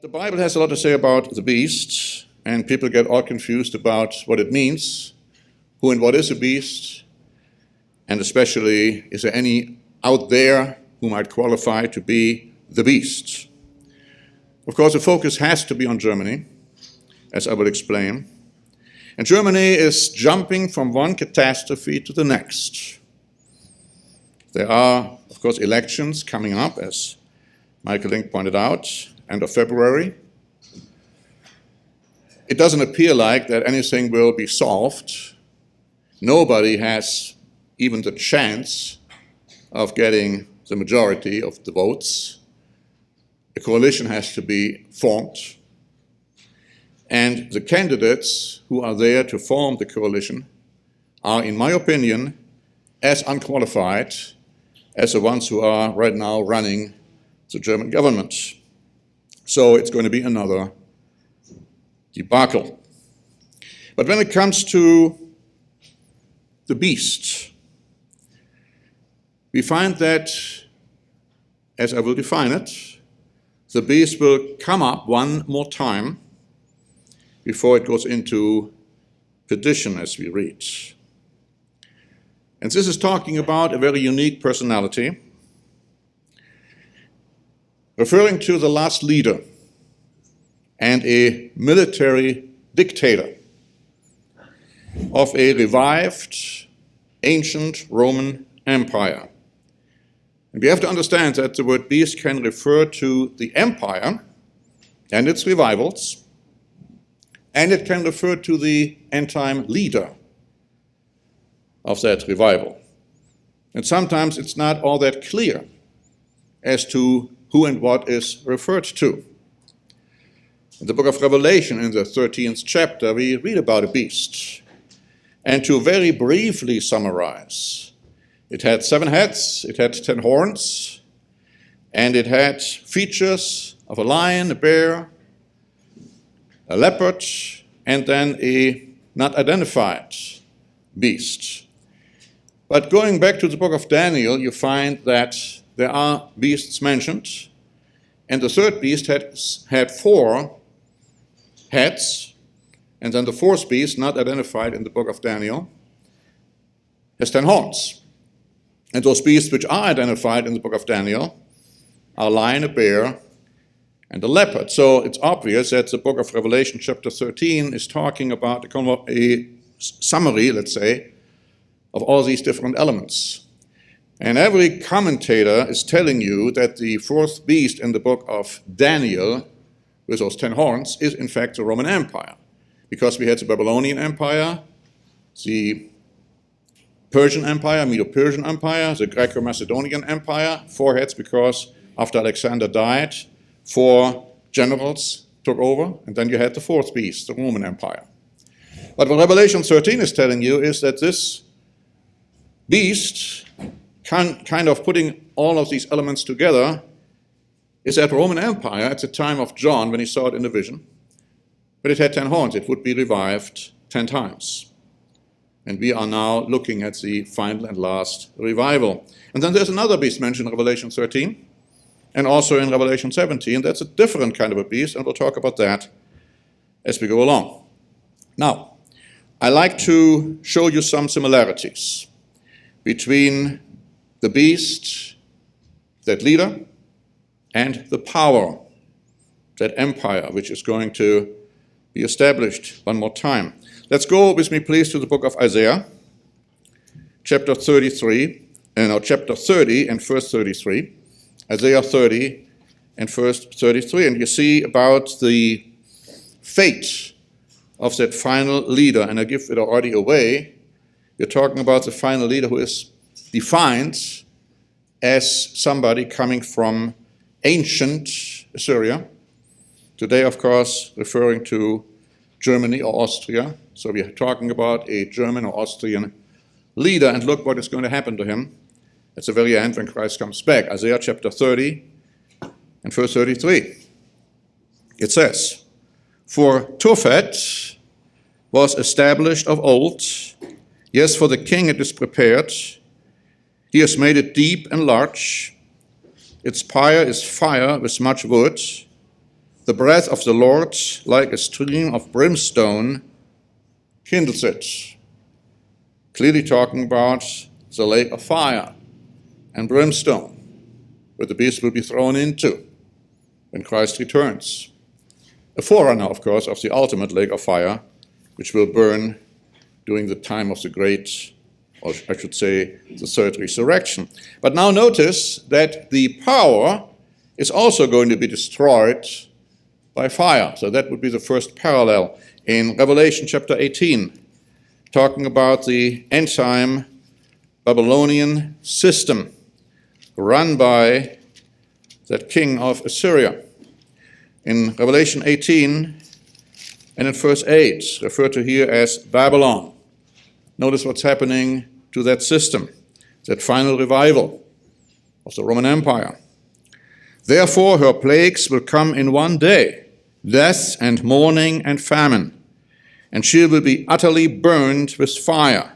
The Bible has a lot to say about the beast, and people get all confused about what it means, who and what is a beast, and especially, is there any out there who might qualify to be the beast? Of course, the focus has to be on Germany, as I will explain. And Germany is jumping from one catastrophe to the next. There are, of course, elections coming up, as Michael Link pointed out, end of February. It doesn't appear like that anything will be solved. Nobody has even the chance of getting the majority of the votes. A coalition has to be formed. And the candidates who are there to form the coalition are, in my opinion, as unqualified as the ones who are right now running the German government. So it's going to be another debacle. But when it comes to the beast, we find that, as I will define it, the beast will come up one more time before it goes into perdition, as we read. And this is talking about a very unique personality, referring to the last leader and a military dictator of a revived ancient Roman Empire. And we have to understand that the word beast can refer to the empire and its revivals, and it can refer to the end-time leader of that revival. And sometimes it's not all that clear as to who and what is referred to. In the book of Revelation, in the 13th chapter, we read about a beast. And to very briefly summarize, it had 7 heads, it had 10 horns, and it had features of a lion, a bear, a leopard, and then a not identified beast. But going back to the book of Daniel, you find that there are beasts mentioned, and the third beast had 4 heads, and then the fourth beast, not identified in the book of Daniel, has 10 horns. And those beasts which are identified in the book of Daniel are a lion, a bear, and a leopard. So it's obvious that the book of Revelation, chapter 13, is talking about a summary, let's say, of all these different elements. And every commentator is telling you that the fourth beast in the book of Daniel, with those 10 horns, is in fact the Roman Empire. Because we had the Babylonian Empire, the Persian Empire, Medo-Persian Empire, the Greco-Macedonian Empire, 4 heads because after Alexander died, 4 generals took over, and then you had the fourth beast, the Roman Empire. But what Revelation 13 is telling you is that this beast, kind of putting all of these elements together, is that Roman Empire at the time of John when he saw it in the vision. But it had 10 horns. It would be revived 10 times. And we are now looking at the final and last revival. And then there's another beast mentioned in Revelation 13 and also in Revelation 17. That's a different kind of a beast, and we'll talk about that as we go along. Now, I like to show you some similarities between the beast, that leader, and the power, that empire, which is going to be established one more time. Let's go with me, please, to the book of Isaiah, chapter 30 and verse 33. Isaiah 30 and verse 33. And you see about the fate of that final leader, and I give it already away. You're talking about the final leader who is defined as somebody coming from ancient Assyria. Today, of course, referring to Germany or Austria. So we are talking about a German or Austrian leader, and look what is going to happen to him at the very end when Christ comes back. Isaiah chapter 30 and verse 33. It says, "For Tophet was established of old, yes, for the king it is prepared. He has made it deep and large. Its pyre is fire with much wood. the breath of the Lord, like a stream of brimstone, kindles it. Clearly talking about the lake of fire and brimstone, where the beast will be thrown into when Christ returns. A forerunner, of course, of the ultimate lake of fire, which will burn during the time of the great, or I should say, the third resurrection. But now notice that the power is also going to be destroyed by fire. So that would be the first parallel in Revelation chapter 18, talking about the end-time Babylonian system run by that king of Assyria. In Revelation 18 and in verse 8, referred to here as Babylon. Notice what's happening to that system, that final revival of the Roman Empire. Therefore her plagues will come in one day, death and mourning and famine, and she will be utterly burned with fire,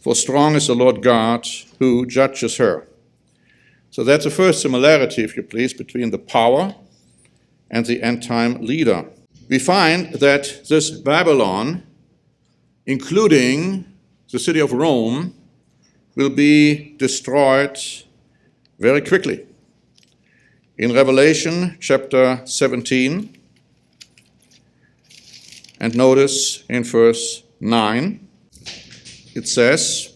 for strong is the Lord God who judges her. So that's the first similarity, if you please, between the power and the end-time leader. We find that this Babylon, including the city of Rome, will be destroyed very quickly. In Revelation chapter 17, and notice in verse 9, it says,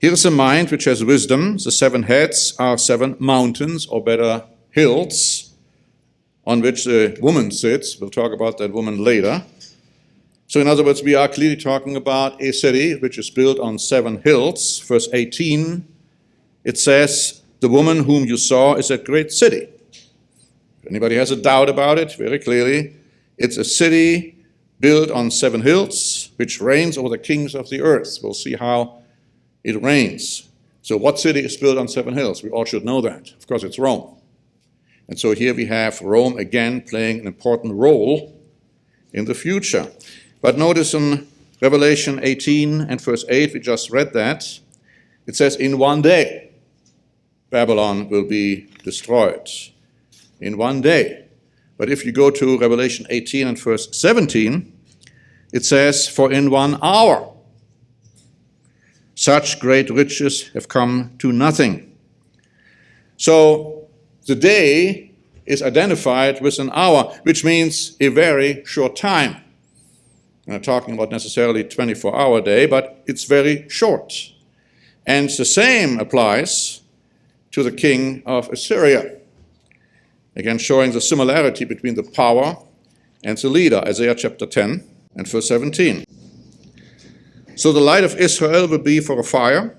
"Here is a mind which has wisdom. The 7 heads are 7 mountains, or better, hills, on which the woman sits." We'll talk about that woman later. So in other words, we are clearly talking about a city which is built on 7 hills. Verse 18, it says, "The woman whom you saw is a great city." If anybody has a doubt about it, very clearly, it's a city built on 7 hills, which reigns over the kings of the earth. We'll see how it reigns. So what city is built on 7 hills? We all should know that. Of course, it's Rome. And so here we have Rome again playing an important role in the future. But notice in Revelation 18 and verse 8, we just read that, it says, "In one day Babylon will be destroyed." In one day. But if you go to Revelation 18 and verse 17, it says, "For in 1 hour such great riches have come to nothing." So the day is identified with an hour, which means a very short time. I'm not talking about necessarily 24-hour day, but it's very short. And the same applies to the king of Assyria. Again, showing the similarity between the power and the leader, Isaiah chapter 10 and verse 17. "So the light of Israel will be for a fire,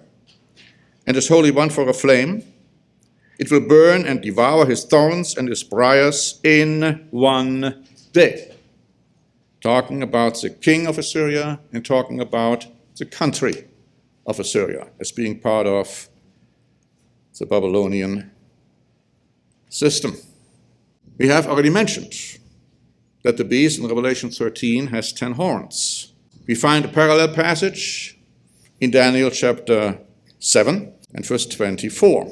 and his Holy One for a flame. It will burn and devour his thorns and his briars in one day." Talking about the king of Assyria and talking about the country of Assyria as being part of the Babylonian system. We have already mentioned that the beast in Revelation 13 has 10 horns. We find a parallel passage in Daniel chapter 7 and verse 24.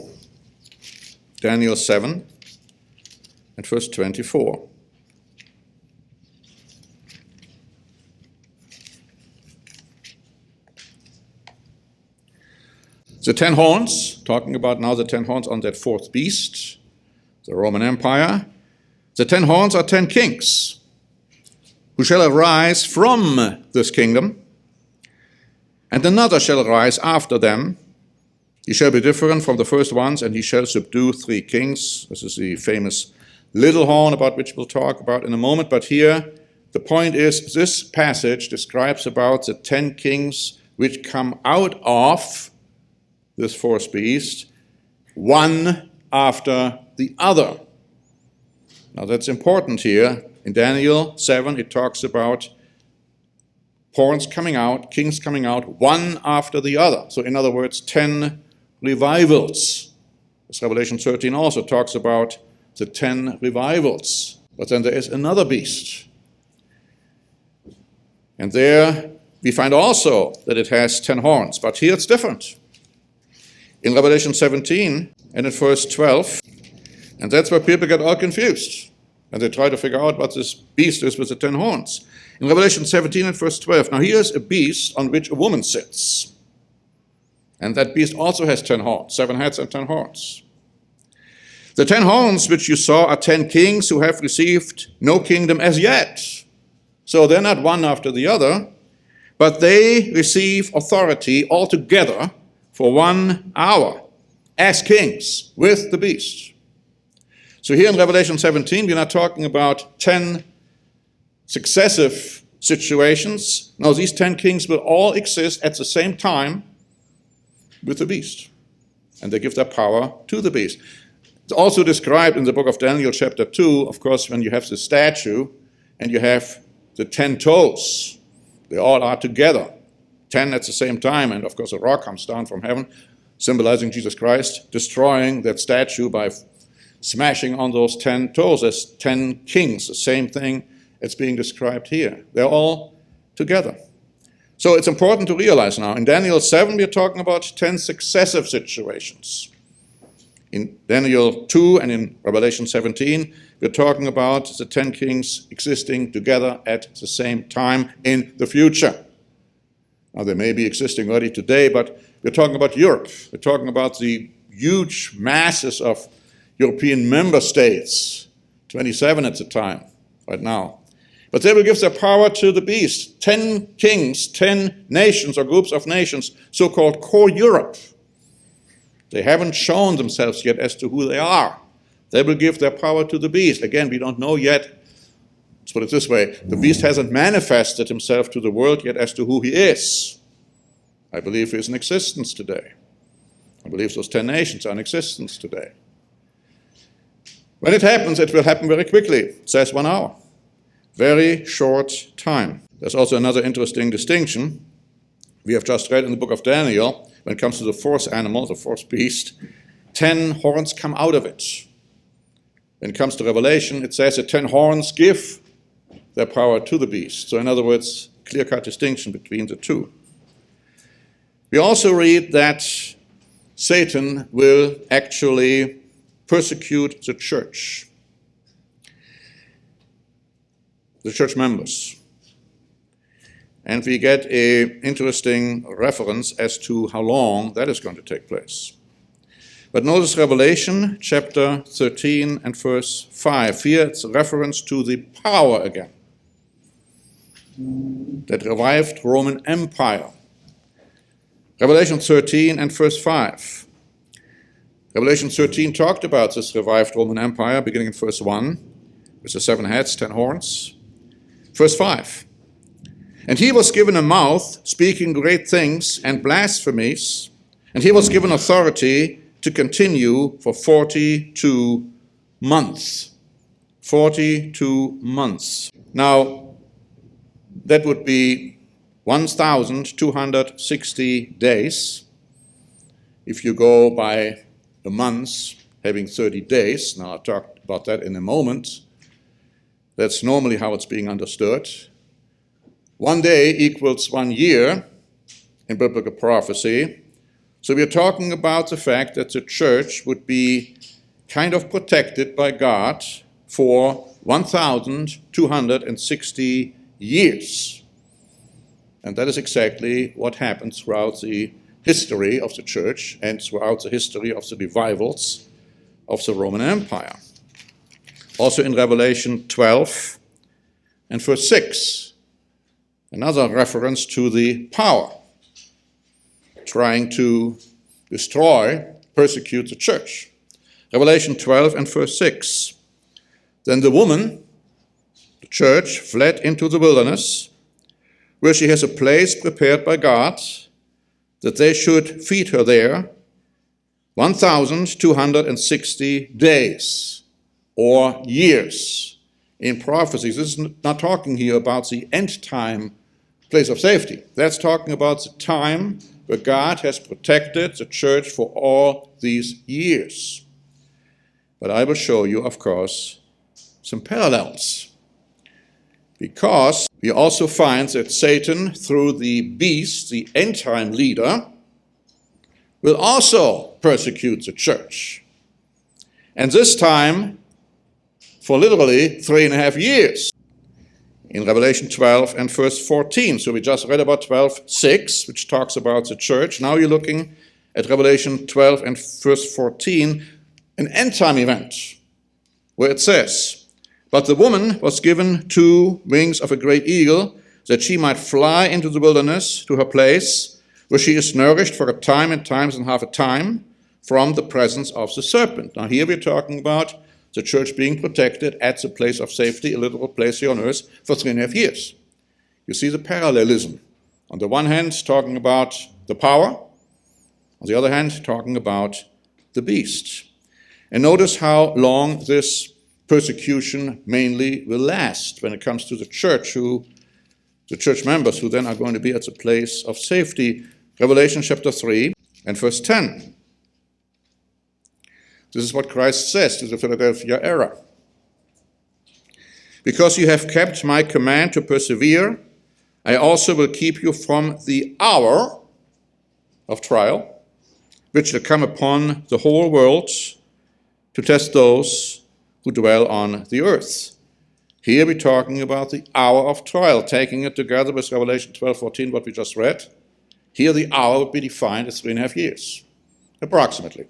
Daniel 7 and verse 24. The 10 horns, talking about now the 10 horns on that 4th beast, the Roman Empire. The 10 horns are 10 kings who shall arise from this kingdom, and another shall arise after them. He shall be different from the first ones, and he shall subdue 3 kings. This is the famous little horn about which we'll talk about in a moment. But here, the point is, this passage describes about the 10 kings which come out of this 4th beast, one after the other. Now that's important here. In Daniel 7, it talks about horns coming out, kings coming out, one after the other. So in other words, 10 revivals. As Revelation 13 also talks about the 10 revivals. But then there is another beast. And there we find also that it has 10 horns. But here it's different. In Revelation 17 and in verse 12, and that's where people get all confused. And they try to figure out what this beast is with the 10 horns. In Revelation 17 and verse 12, now here's a beast on which a woman sits. And that beast also has 10 horns, 7 heads and 10 horns. The 10 horns which you saw are 10 kings who have received no kingdom as yet. So they're not one after the other, but they receive authority altogether for 1 hour as kings with the beast. So here in Revelation 17, we're not talking about 10 successive situations. No, these 10 kings will all exist at the same time with the beast. And they give their power to the beast. It's also described in the book of Daniel chapter 2, of course, when you have the statue and you have the 10 toes. They all are together, 10 at the same time. And of course, a rock comes down from heaven, symbolizing Jesus Christ, destroying that statue by smashing on those 10 toes as 10 kings, the same thing as being described here. They're all together. So it's important to realize now, in Daniel 7, we're talking about 10 successive situations. In Daniel 2 and in Revelation 17, we're talking about the 10 kings existing together at the same time in the future. Now, they may be existing already today, but we're talking about Europe. We're talking about the huge masses of European member states, 27 at the time, right now. But they will give their power to the beast. 10 kings, 10 nations or groups of nations, so-called core Europe. They haven't shown themselves yet as to who they are. They will give their power to the beast. Again, we don't know yet. Let's put it this way. The beast hasn't manifested himself to the world yet as to who he is. I believe he is in existence today. I believe those 10 nations are in existence today. When it happens, it will happen very quickly. It says 1 hour. Very short time. There's also another interesting distinction. We have just read in the book of Daniel, when it comes to the fourth animal, the fourth beast, 10 horns come out of it. When it comes to Revelation, it says that 10 horns give their power to the beast. So in other words, clear-cut distinction between the two. We also read that Satan will actually persecute the church members. And we get an interesting reference as to how long that is going to take place. But notice Revelation chapter 13 and verse 5. Here it's a reference to the power again that revived Roman Empire. Revelation 13 and verse 5. Revelation 13 talked about this revived Roman Empire, beginning in verse 1, with the 7 heads, 10 horns. Verse 5. And he was given a mouth, speaking great things and blasphemies, and he was given authority to continue for 42 months. 42 months. Now, that would be 1,260 days. If you go by the months having 30 days, now I'll talk about that in a moment, that's normally how it's being understood. 1 day equals 1 year in biblical prophecy. So we're talking about the fact that the church would be kind of protected by God for 1,260 years. And that is exactly what happens throughout the history of the church and throughout the history of the revivals of the Roman Empire. Also in Revelation 12 and verse 6, another reference to the power trying to destroy, persecute the church. Revelation 12 and verse 6. Then the woman, the church, fled into the wilderness, where she has a place prepared by God, that they should feed her there 1,260 days or years in prophecies. This is not talking here about the end time place of safety. That's talking about the time where God has protected the church for all these years. But I will show you, of course, some parallels. Because we also find that Satan, through the beast, the end-time leader, will also persecute the church. And this time, for literally 3.5 years in Revelation 12 and verse 14. So we just read about 12:6, which talks about the church. Now you're looking at Revelation 12 and verse 14, an end-time event, where it says, "But the woman was given 2 wings of a great eagle, that she might fly into the wilderness to her place, where she is nourished for a time and times and half a time from the presence of the serpent." Now here we're talking about the church being protected at the place of safety, a literal place here on earth, for 3.5 years. You see the parallelism. On the one hand, talking about the power. On the other hand, talking about the beast. And notice how long this persecution mainly will last when it comes to the church members who then are going to be at the place of safety. Revelation chapter 3 and verse 10. This is what Christ says to the Philadelphia era. "Because you have kept my command to persevere, I also will keep you from the hour of trial, which will come upon the whole world to test those who dwell on the earth." Here we're talking about the hour of trial, taking it together with Revelation 12:14, what we just read. Here the hour would be defined as 3.5 years, approximately.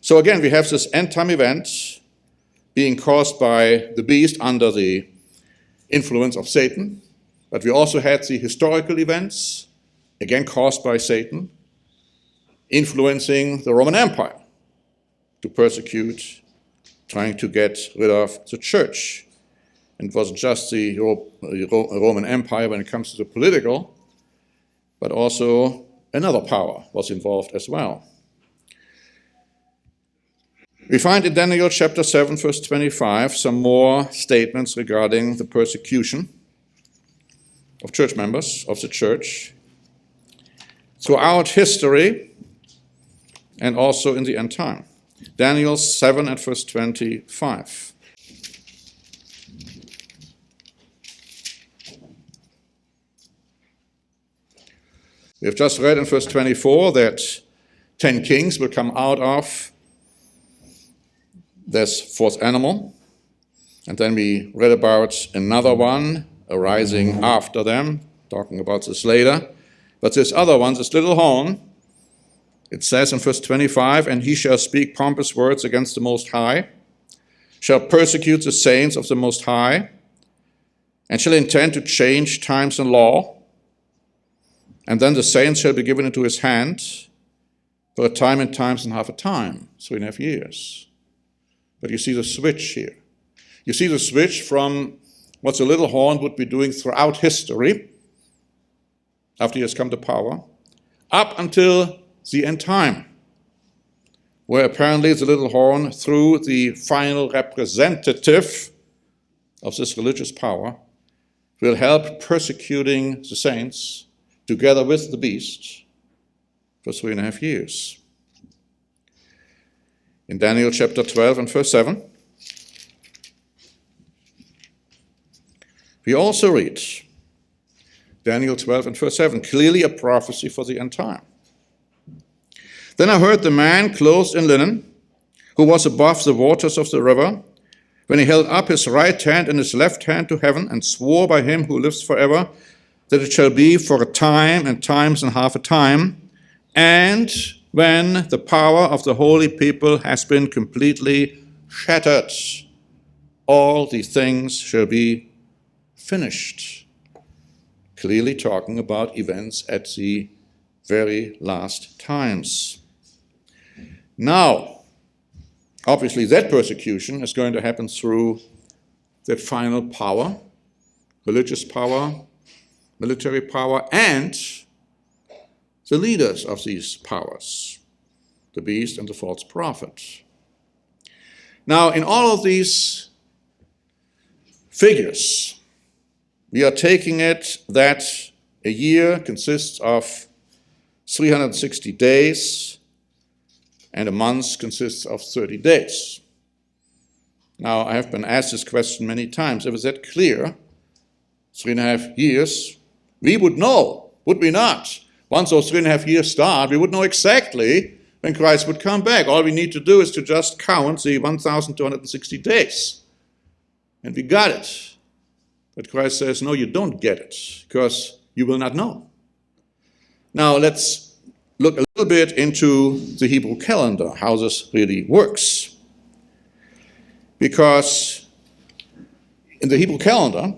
So again, we have this end-time event being caused by the beast under the influence of Satan, but we also had the historical events, again caused by Satan, influencing the Roman Empire to persecute, trying to get rid of the church. And it wasn't just the Roman Empire when it comes to the political, but also another power was involved as well. We find in Daniel chapter 7, verse 25, some more statements regarding the persecution of church members of the church throughout history and also in the end time. Daniel 7 and verse 25. We have just read in verse 24 that 10 kings will come out of this fourth animal. And then we read about another one arising after them, talking about this later. But this other one, this little horn, it says in verse 25, "And he shall speak pompous words against the Most High, shall persecute the saints of the Most High, and shall intend to change times and law. And then the saints shall be given into his hand for a time and times and half a time," 3.5 years. But you see the switch here. You see the switch from what the little horn would be doing throughout history, after he has come to power, up until the end time, where apparently the little horn, through the final representative of this religious power, will help persecuting the saints together with the beast for 3.5 years. In Daniel chapter 12 and verse 7, we also read, Daniel 12 and verse 7, clearly a prophecy for the end time. "Then I heard the man clothed in linen, who was above the waters of the river, when he held up his right hand and his left hand to heaven, and swore by him who lives forever, that it shall be for a time and times and half a time, and when the power of the holy people has been completely shattered, all these things shall be finished." Clearly talking about events at the very last times. Now, obviously that persecution is going to happen through that final power, religious power, military power, and the leaders of these powers, the beast and the false prophet. Now, in all of these figures, we are taking it that a year consists of 360 days, and a month consists of 30 days. Now, I have been asked this question many times. If it's that clear, 3.5 years, we would know, would we not? Once those 3.5 years start, we would know exactly when Christ would come back. All we need to do is to just count the 1,260 days. And we got it. But Christ says, no, you don't get it, because you will not know. Now let's look a little bit into the Hebrew calendar, how this really works. Because in the Hebrew calendar,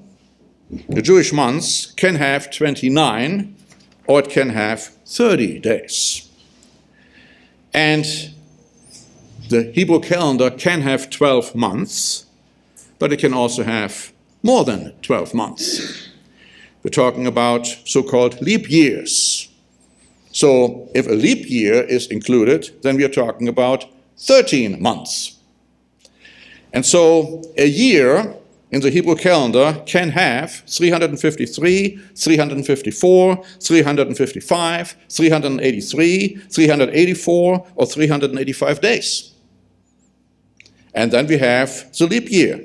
the Jewish months can have 29 or it can have 30 days. And the Hebrew calendar can have 12 months, but it can also have more than 12 months. We're talking about so-called leap years. So if a leap year is included, then we are talking about 13 months. And so a year in the Hebrew calendar can have 353, 354, 355, 383, 384, or 385 days. And then we have the leap year,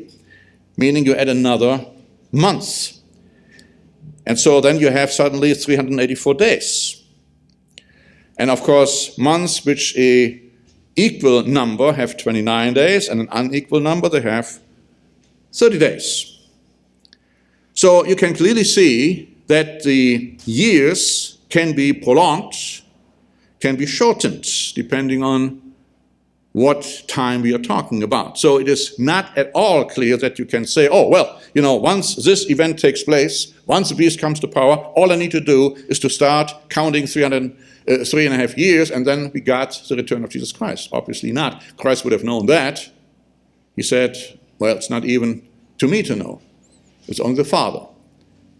meaning you add another month. And so then you have suddenly 384 days. And of course, months which a equal number have 29 days, and an unequal number, they have 30 days. So you can clearly see that the years can be prolonged, can be shortened, depending on what time we are talking about. So it is not at all clear that you can say, oh, well, once this event takes place, once the beast comes to power, all I need to do is to start counting 3.5 years, and then we got the return of Jesus Christ. Obviously not. Christ would have known that. He said, well, it's not even to me to know. It's only the Father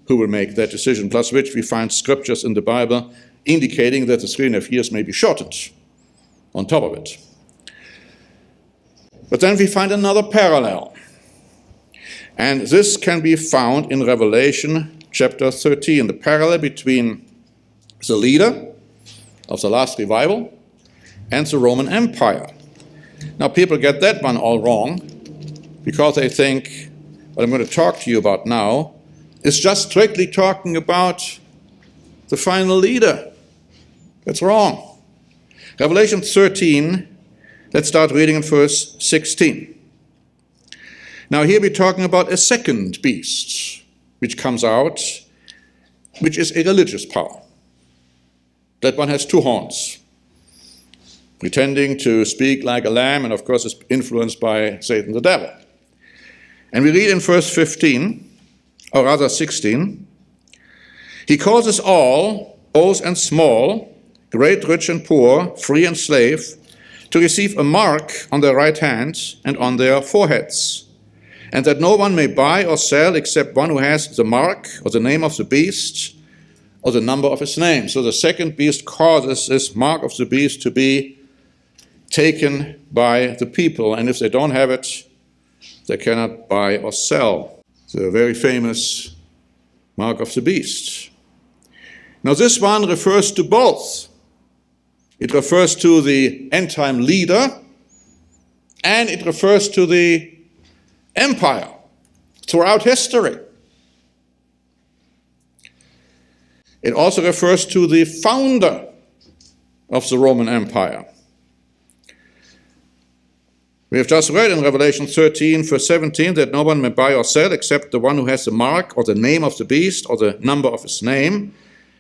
who will make that decision, plus which we find scriptures in the Bible indicating that the 3.5 years may be shortened on top of it. But then we find another parallel. And this can be found in Revelation chapter 13, the parallel between the leader of the last revival and the Roman Empire. Now, people get that one all wrong because they think what I'm going to talk to you about now is just strictly talking about the final leader. That's wrong. Revelation 13, let's start reading in verse 16. Now here we're talking about a second beast which comes out, which is a religious power. That one has two horns, pretending to speak like a lamb, and of course is influenced by Satan the devil. And we read in verse 15, or rather 16, he causes all, both and small, great, rich, and poor, free and slave, to receive a mark on their right hand and on their foreheads, and that no one may buy or sell except one who has the mark or the name of the beast or the number of his name. So the second beast causes this mark of the beast to be taken by the people, and if they don't have it, they cannot buy or sell. The very famous mark of the beast. Now this one refers to both. It refers to the end-time leader, and it refers to the empire throughout history. It also refers to the founder of the Roman Empire. We have just read in Revelation 13, verse 17, that no one may buy or sell except the one who has the mark or the name of the beast or the number of his name.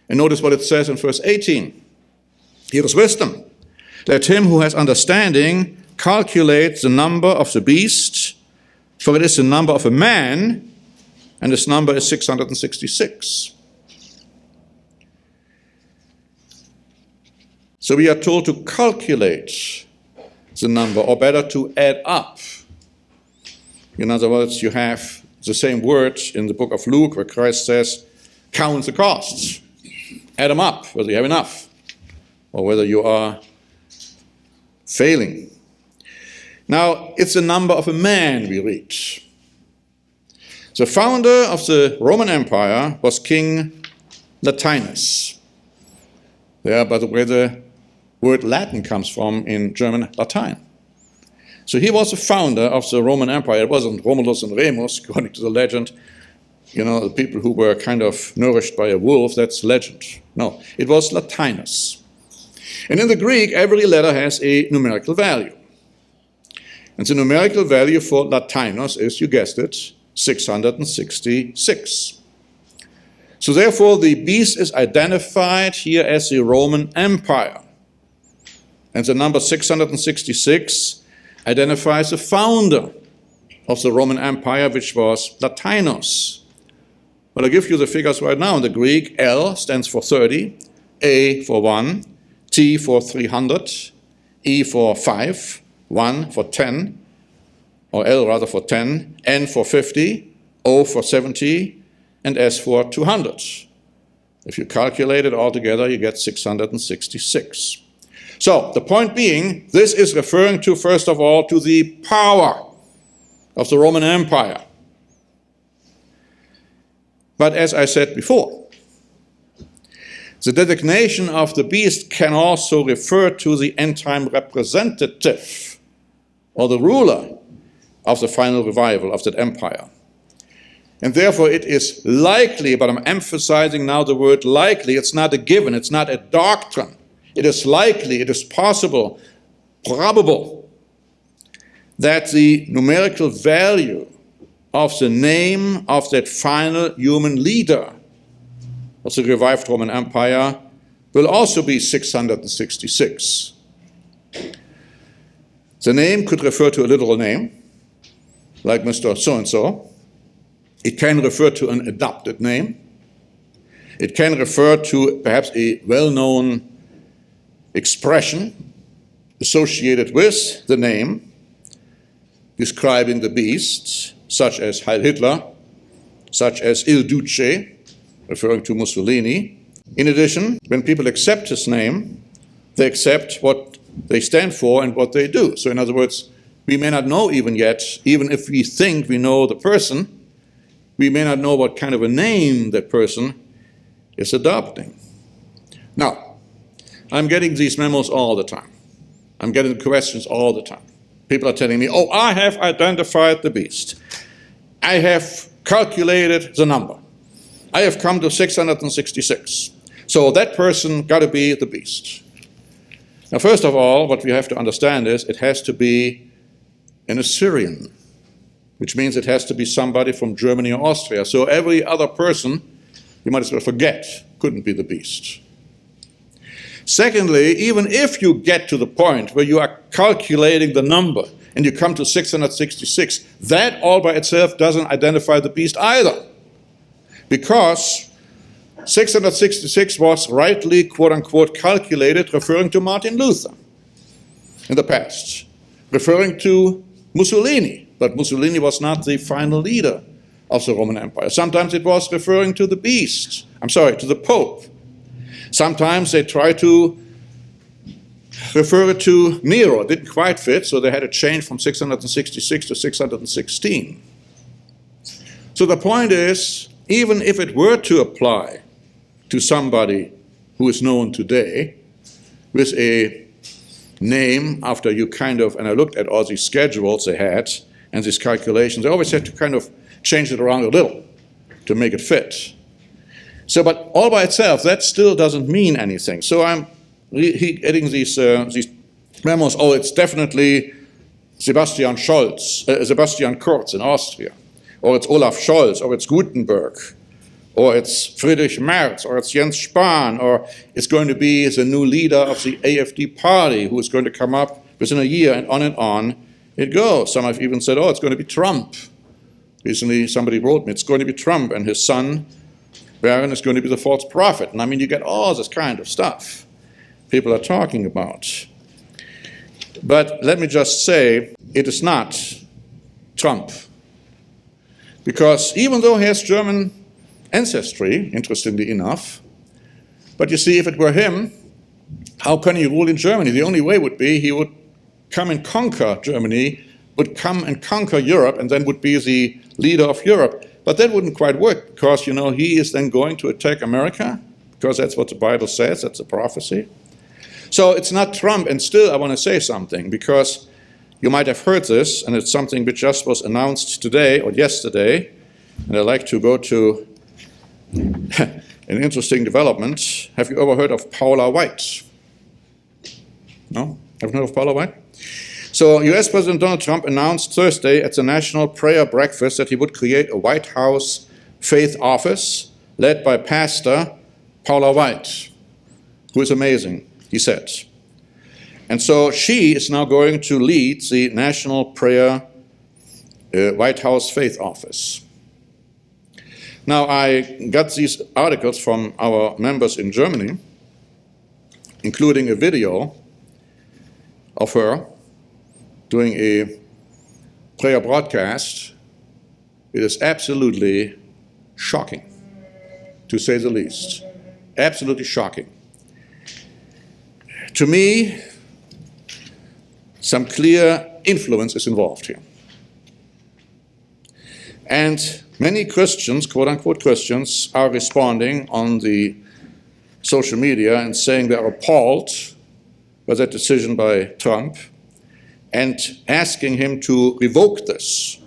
And notice what it says in verse 18. Here is wisdom. Let him who has understanding calculate the number of the beast, for it is the number of a man, and his number is 666. So we are told to calculate the number, or better, to add up. In other words, you have the same word in the book of Luke where Christ says, count the costs. Add them up, whether you have enough or whether you are failing. Now, it's the number of a man we read. The founder of the Roman Empire was King Latinus. There, by the way, the word Latin comes from in German, Latein. So he was the founder of the Roman Empire. It wasn't Romulus and Remus, according to the legend. The people who were kind of nourished by a wolf, that's legend. No, it was Latinus. And in the Greek, every letter has a numerical value. And the numerical value for Latinos is, you guessed it, 666. So therefore, the beast is identified here as the Roman Empire. And the number 666 identifies the founder of the Roman Empire, which was Latinos. Well, I'll give you the figures right now. In the Greek, L stands for 30, A for 1, T for 300, E for 5, 1 for 10, or L rather for 10, N for 50, O for 70, and S for 200. If you calculate it all together, you get 666. So the point being, this is referring to, first of all, to the power of the Roman Empire. But as I said before, the designation of the beast can also refer to the end-time representative or the ruler of the final revival of that empire. And therefore it is likely, but I'm emphasizing now the word likely, it's not a given, it's not a doctrine. It is likely, it is possible, probable, that the numerical value of the name of that final human leader of the revived Roman Empire will also be 666. The name could refer to a literal name, like Mr. So-and-so. It can refer to an adopted name. It can refer to perhaps a well-known expression associated with the name, describing the beast, such as Heil Hitler, such as Il Duce, referring to Mussolini. In addition, when people accept his name, they accept what they stand for and what they do. So in other words, we may not know even yet, even if we think we know the person, we may not know what kind of a name that person is adopting. Now, I'm getting these memos all the time. I'm getting questions all the time. People are telling me, oh, I have identified the beast. I have calculated the number. I have come to 666. So that person got to be the beast. Now, first of all, what we have to understand is it has to be an Assyrian, which means it has to be somebody from Germany or Austria. So every other person, you might as well forget, couldn't be the beast. Secondly, even if you get to the point where you are calculating the number and you come to 666, that all by itself doesn't identify the beast either. Because 666 was rightly, quote-unquote, calculated, referring to Martin Luther in the past, referring to Mussolini, but Mussolini was not the final leader of the Roman Empire. Sometimes it was referring to the beast, to the Pope. Sometimes they try to refer it to Nero. It didn't quite fit, so they had to change from 666 to 616. So the point is, even if it were to apply to somebody who is known today with a name after you and I looked at all these schedules they had and these calculations, they always had to kind of change it around a little to make it fit. So, but all by itself, that still doesn't mean anything. So I'm getting these memos, oh, it's definitely Sebastian Kurz in Austria, or it's Olaf Scholz, or it's Gutenberg, or it's Friedrich Merz, or it's Jens Spahn, or it's going to be the new leader of the AfD party who is going to come up within a year, and on it goes. Some have even said, oh, it's going to be Trump. Recently, somebody wrote me, it's going to be Trump, and his son, Barron, is going to be the false prophet. And I mean, you get all this kind of stuff people are talking about. But let me just say, it is not Trump. Because even though he has German ancestry, interestingly enough, but you see, if it were him, how can he rule in Germany? The only way would be he would come and conquer Germany, would come and conquer Europe, and then would be the leader of Europe. But that wouldn't quite work, because, he is then going to attack America, because that's what the Bible says, that's a prophecy. So it's not Trump, and still I want to say something, because you might have heard this, and it's something which just was announced today or yesterday, and I'd like to go to an interesting development. Have you ever heard of Paula White? No? Haven't heard of Paula White? So US President Donald Trump announced Thursday at the National Prayer Breakfast that he would create a White House faith office led by Pastor Paula White, who is amazing, he said. And so she is now going to lead the National Prayer White House Faith Office. Now, I got these articles from our members in Germany, including a video of her doing a prayer broadcast. It is absolutely shocking, to say the least. Absolutely shocking. To me, some clear influence is involved here. And many Christians, quote-unquote Christians, are responding on the social media and saying they are appalled by that decision by Trump and asking him to revoke this.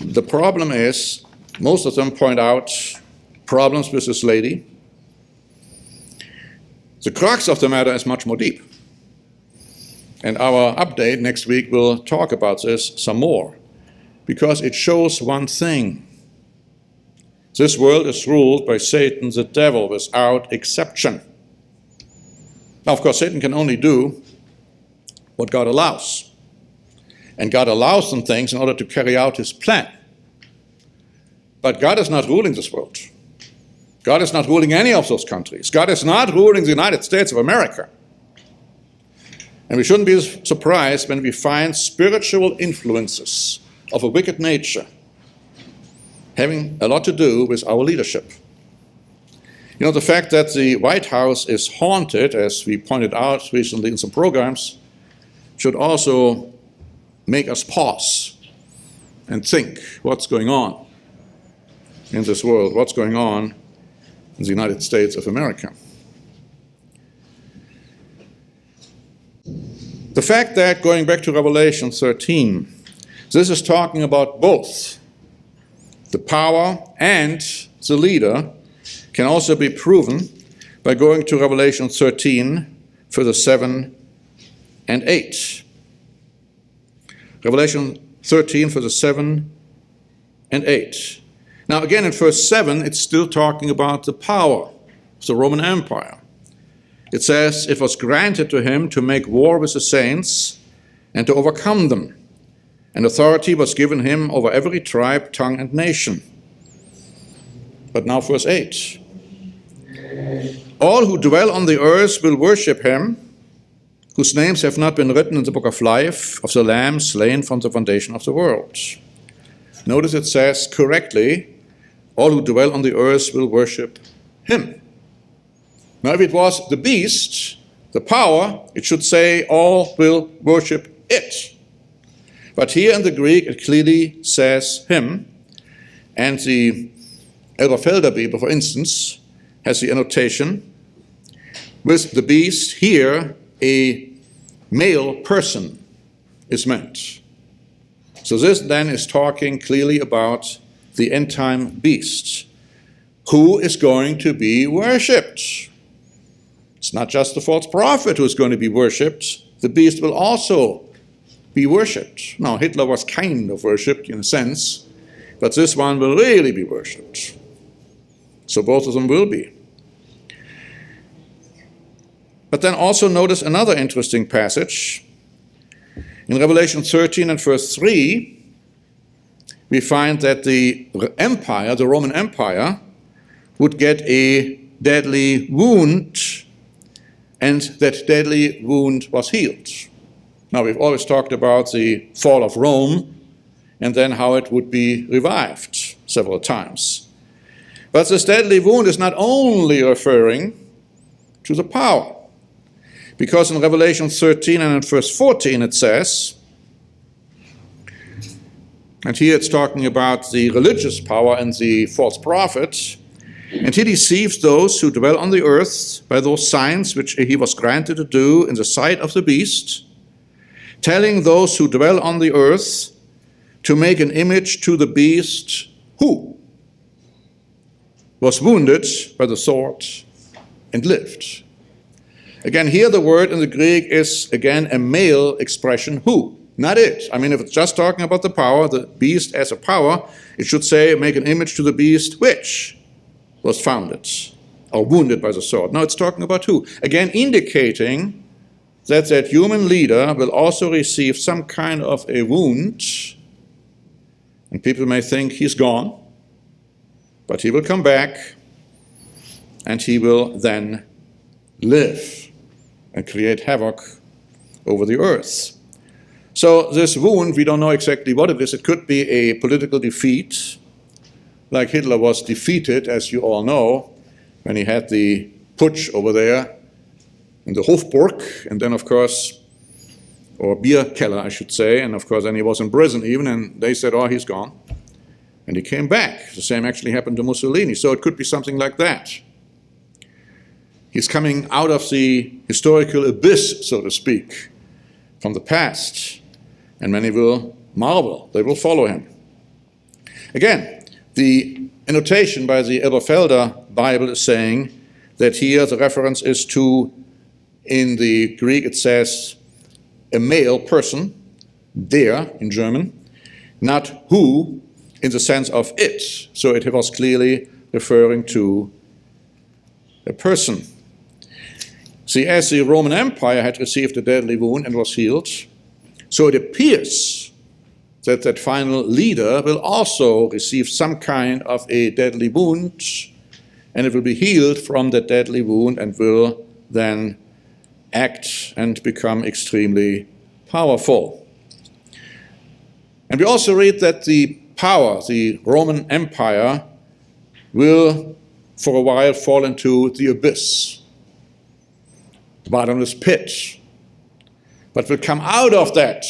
The problem is, most of them point out problems with this lady. The crux of the matter is much more deep. And our update next week will talk about this some more, because it shows one thing. This world is ruled by Satan, the devil, without exception. Now, of course, Satan can only do what God allows. And God allows some things in order to carry out his plan. But God is not ruling this world. God is not ruling any of those countries. God is not ruling the United States of America. And we shouldn't be surprised when we find spiritual influences of a wicked nature having a lot to do with our leadership. You know, the fact that the White House is haunted, as we pointed out recently in some programs, should also make us pause and think what's going on in this world, what's going on in the United States of America. The fact that, going back to Revelation 13, this is talking about both the power and the leader can also be proven by going to Revelation 13, verses 7 and 8. Revelation 13, verses 7 and 8. Now again, in verse 7, it's still talking about the power of the Roman Empire. It says, it was granted to him to make war with the saints and to overcome them. And authority was given him over every tribe, tongue, and nation. But now verse 8. All who dwell on the earth will worship him, whose names have not been written in the book of life of the Lamb slain from the foundation of the world. Notice it says correctly, all who dwell on the earth will worship him. Now, if it was the beast, the power, it should say all will worship it. But here in the Greek, it clearly says him. And the Elberfelder Bibel, for instance, has the annotation, with the beast here, a male person is meant. So this then is talking clearly about the end-time beast, who is going to be worshipped. It's not just the false prophet who is going to be worshipped. The beast will also be worshipped. Now, Hitler was kind of worshipped in a sense, but this one will really be worshipped. So both of them will be. But then also notice another interesting passage. In Revelation 13 and verse 3, we find that the empire, the Roman Empire, would get a deadly wound, and that deadly wound was healed. Now, we've always talked about the fall of Rome and then how it would be revived several times. But this deadly wound is not only referring to the power, because in Revelation 13 and in verse 14 it says, and here it's talking about the religious power and the false prophet, and he deceives those who dwell on the earth by those signs which he was granted to do in the sight of the beast, telling those who dwell on the earth to make an image to the beast who was wounded by the sword and lived. Again, here the word in the Greek is, again, a male expression, who, not it. I mean, if it's just talking about the power, the beast as a power, it should say, make an image to the beast which was founded or wounded by the sword. No, it's talking about who. Again, indicating that that human leader will also receive some kind of a wound, and people may think he's gone, but he will come back, and he will then live and create havoc over the earth. So this wound, we don't know exactly what it is. It could be a political defeat, like Hitler was defeated, as you all know, when he had the putsch over there in the Hofburg, and then, of course, or Bierkeller, I should say, and of course then he was in prison even, and they said, oh, he's gone. And he came back. The same actually happened to Mussolini. So it could be something like that. He's coming out of the historical abyss, so to speak, from the past, and many will marvel. They will follow him. Again, the annotation by the Elberfelder Bible is saying that here the reference is to, in the Greek it says, a male person, der in German, not who in the sense of it. So it was clearly referring to a person. See, as the Roman Empire had received a deadly wound and was healed, so it appears that that final leader will also receive some kind of a deadly wound, and it will be healed from that deadly wound and will then act and become extremely powerful. And we also read that the power, the Roman Empire, will for a while fall into the abyss, the bottomless pit, but will come out of that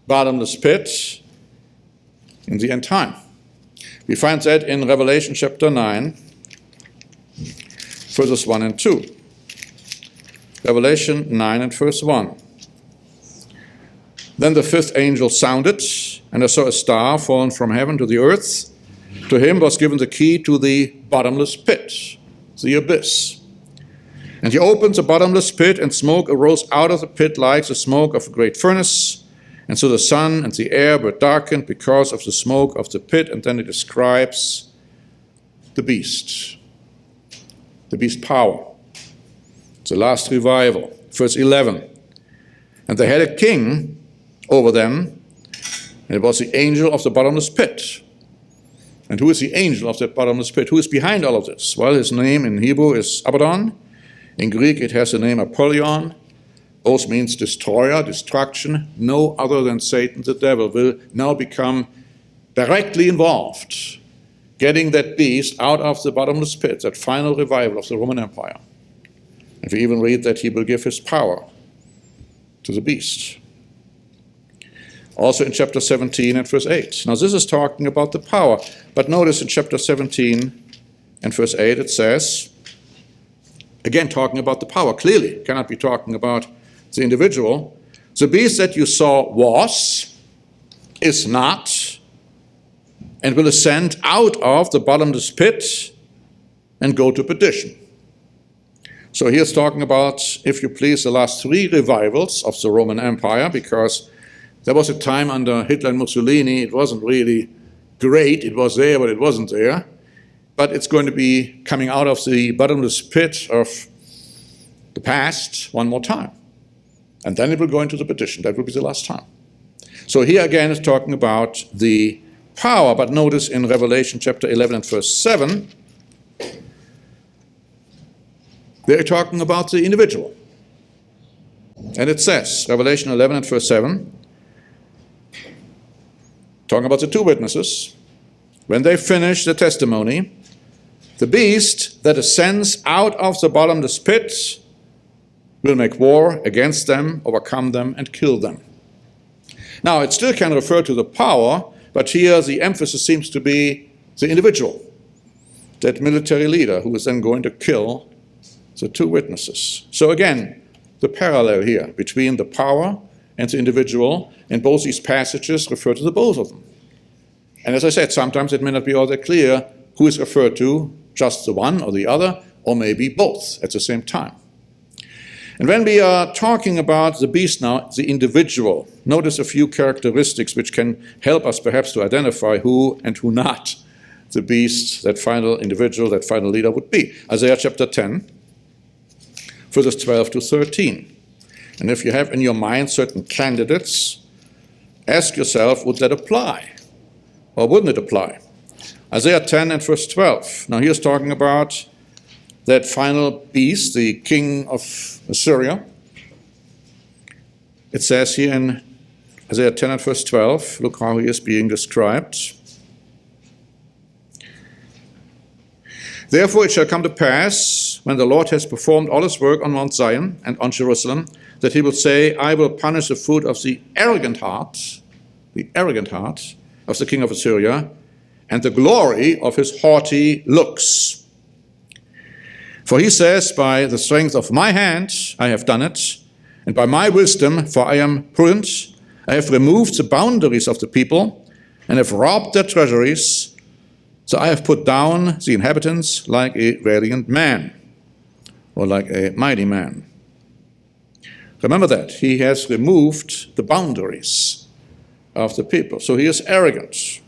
bottomless pit in the end time. We find that in Revelation chapter 9, verses 1 and 2. Revelation 9 and verse 1. Then the fifth angel sounded, and I saw a star fallen from heaven to the earth. To him was given the key to the bottomless pit, the abyss. And he opened the bottomless pit, and smoke arose out of the pit like the smoke of a great furnace. And so the sun and the air were darkened because of the smoke of the pit. And then it describes the beast power. It's the last revival. Verse 11. And they had a king over them, and it was the angel of the bottomless pit. And who is the angel of that bottomless pit? Who is behind all of this? Well, his name in Hebrew is Abaddon. In Greek, it has the name Apollyon. Both means destroyer, destruction. No other than Satan, the devil, will now become directly involved, getting that beast out of the bottomless pit, that final revival of the Roman Empire. And we even read that he will give his power to the beast. Also in chapter 17 and verse 8. Now this is talking about the power. But notice in chapter 17 and verse 8 it says, again talking about the power, clearly, cannot be talking about the individual. The beast that you saw was, is not, and will ascend out of the bottomless pit and go to perdition. So here's talking about, if you please, the last three revivals of the Roman Empire, because there was a time under Hitler and Mussolini, it wasn't really great. It was there, but it wasn't there. But it's going to be coming out of the bottomless pit of the past one more time. And then it will go into the perdition. That will be the last time. So here again is talking about the power. But notice in Revelation chapter 11 and verse 7, they're talking about the individual. And it says, Revelation 11 and verse 7, talking about the two witnesses, when they finish the testimony, the beast that ascends out of the bottomless pit will make war against them, overcome them, and kill them. Now, it still can refer to the power, but here the emphasis seems to be the individual, that military leader who is then going to kill the two witnesses. So again, the parallel here between the power and the individual, and both these passages refer to the both of them. And as I said, sometimes it may not be all that clear who is referred to, just the one or the other, or maybe both at the same time. And when we are talking about the beast now, the individual, notice a few characteristics which can help us perhaps to identify who and who not the beast, that final individual, that final leader would be. Isaiah chapter 10, verses 12 to 13. And if you have in your mind certain candidates, ask yourself, would that apply? Or wouldn't it apply? Isaiah 10 and verse 12. Now here's talking about that final beast, the king of Assyria. It says here in Isaiah 10 and verse 12, look how he is being described. Therefore it shall come to pass, when the Lord has performed all his work on Mount Zion and on Jerusalem, that he will say, I will punish the fruit of the arrogant heart of the king of Assyria, and the glory of his haughty looks. For he says, by the strength of my hand I have done it, and by my wisdom, for I am prudent, I have removed the boundaries of the people, and have robbed their treasuries, so I have put down the inhabitants like a valiant man, or like a mighty man. Remember that. He has removed the boundaries of the people. So he is arrogant.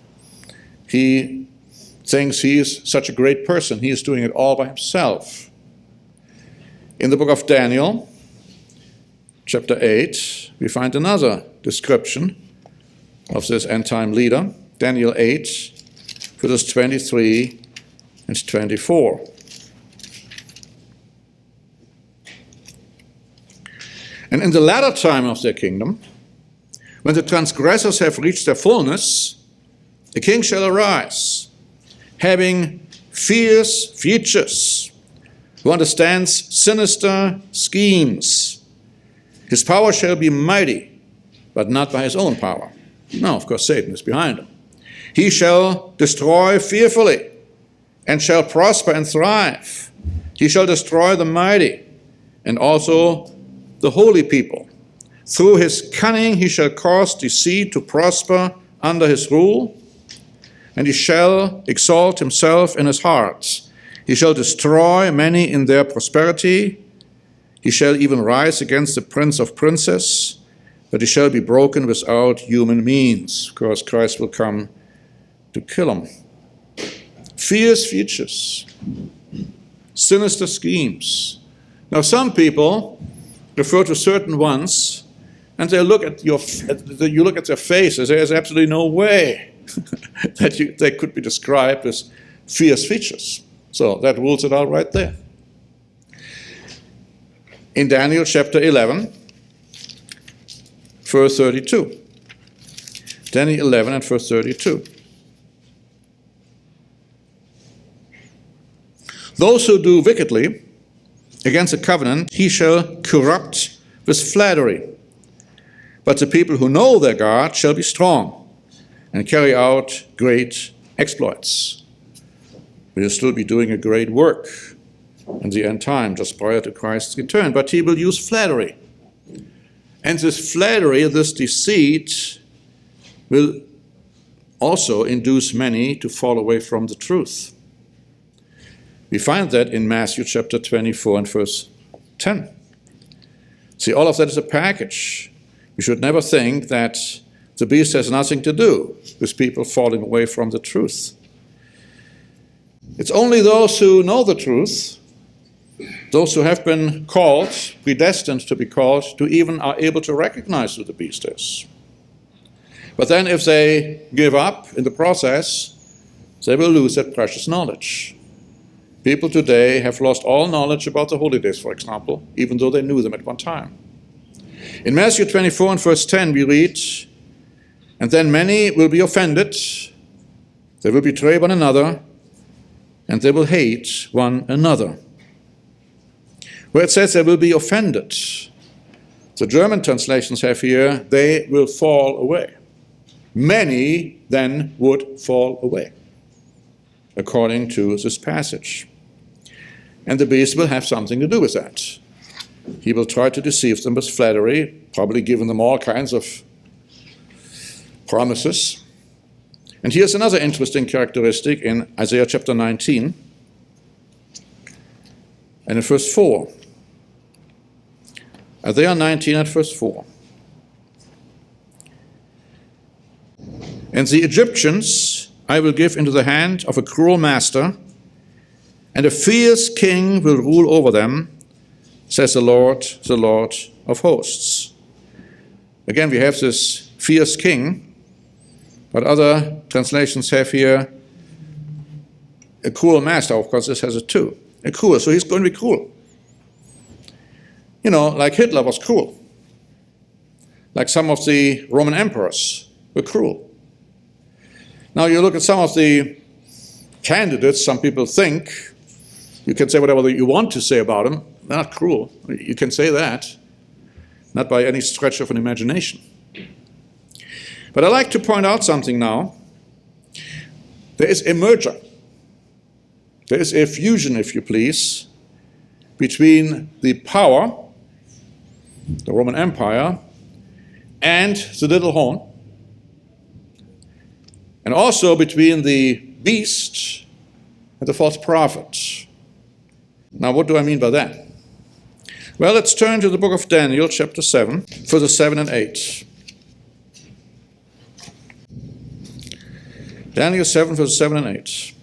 He thinks he is such a great person. He is doing it all by himself. In the book of Daniel, chapter 8, we find another description of this end-time leader. Daniel 8, verses 23 and 24. And in the latter time of their kingdom, when the transgressors have reached their fullness, the king shall arise, having fierce features, who understands sinister schemes. His power shall be mighty, but not by his own power. No, of course, Satan is behind him. He shall destroy fearfully, and shall prosper and thrive. He shall destroy the mighty, and also the holy people. Through his cunning he shall cause deceit to prosper under his rule, and he shall exalt himself in his heart. He shall destroy many in their prosperity. He shall even rise against the prince of princes, but he shall be broken without human means, because Christ will come to kill him. Fierce features, sinister schemes. Now some people refer to certain ones, and they look at you look at their faces. There is absolutely no way that they could be described as fierce features. So that rules it out right there. In Daniel chapter 11, verse 32. Daniel 11 and verse 32. Those who do wickedly against the covenant, he shall corrupt with flattery. But the people who know their God shall be strong and carry out great exploits. We will still be doing a great work in the end time, just prior to Christ's return. But he will use flattery. And this flattery, this deceit, will also induce many to fall away from the truth. We find that in Matthew chapter 24 and verse 10. See, all of that is a package. We should never think that the beast has nothing to do with people falling away from the truth. It's only those who know the truth, those who have been called, predestined to be called, to even are able to recognize who the beast is. But then if they give up in the process, they will lose that precious knowledge. People today have lost all knowledge about the holy days, for example, even though they knew them at one time. In Matthew 24 and verse 10 we read, and then many will be offended, they will betray one another, and they will hate one another. Where it says they will be offended, the German translations have here, they will fall away. Many then would fall away, according to this passage. And the beast will have something to do with that. He will try to deceive them with flattery, probably giving them all kinds of promises. And here's another interesting characteristic in Isaiah chapter 19 and in verse 4. Isaiah 19 at verse 4. And the Egyptians I will give into the hand of a cruel master, and a fierce king will rule over them, says the Lord of hosts. Again, we have this fierce king, but other translations have here a cruel master. Of course, this has it too. A cruel, so he's going to be cruel. You know, like Hitler was cruel. Like some of the Roman emperors were cruel. Now you look at some of the candidates, some people think, you can say whatever you want to say about them, they're not cruel. You can say that, not by any stretch of an imagination. But I'd like to point out something now. There is a merger. There is a fusion, if you please, between the power, the Roman Empire, and the little horn, and also between the beast and the false prophet. Now, what do I mean by that? Well, let's turn to the book of Daniel, chapter 7, verses 7 and 8. Daniel 7, verses 7 and 8.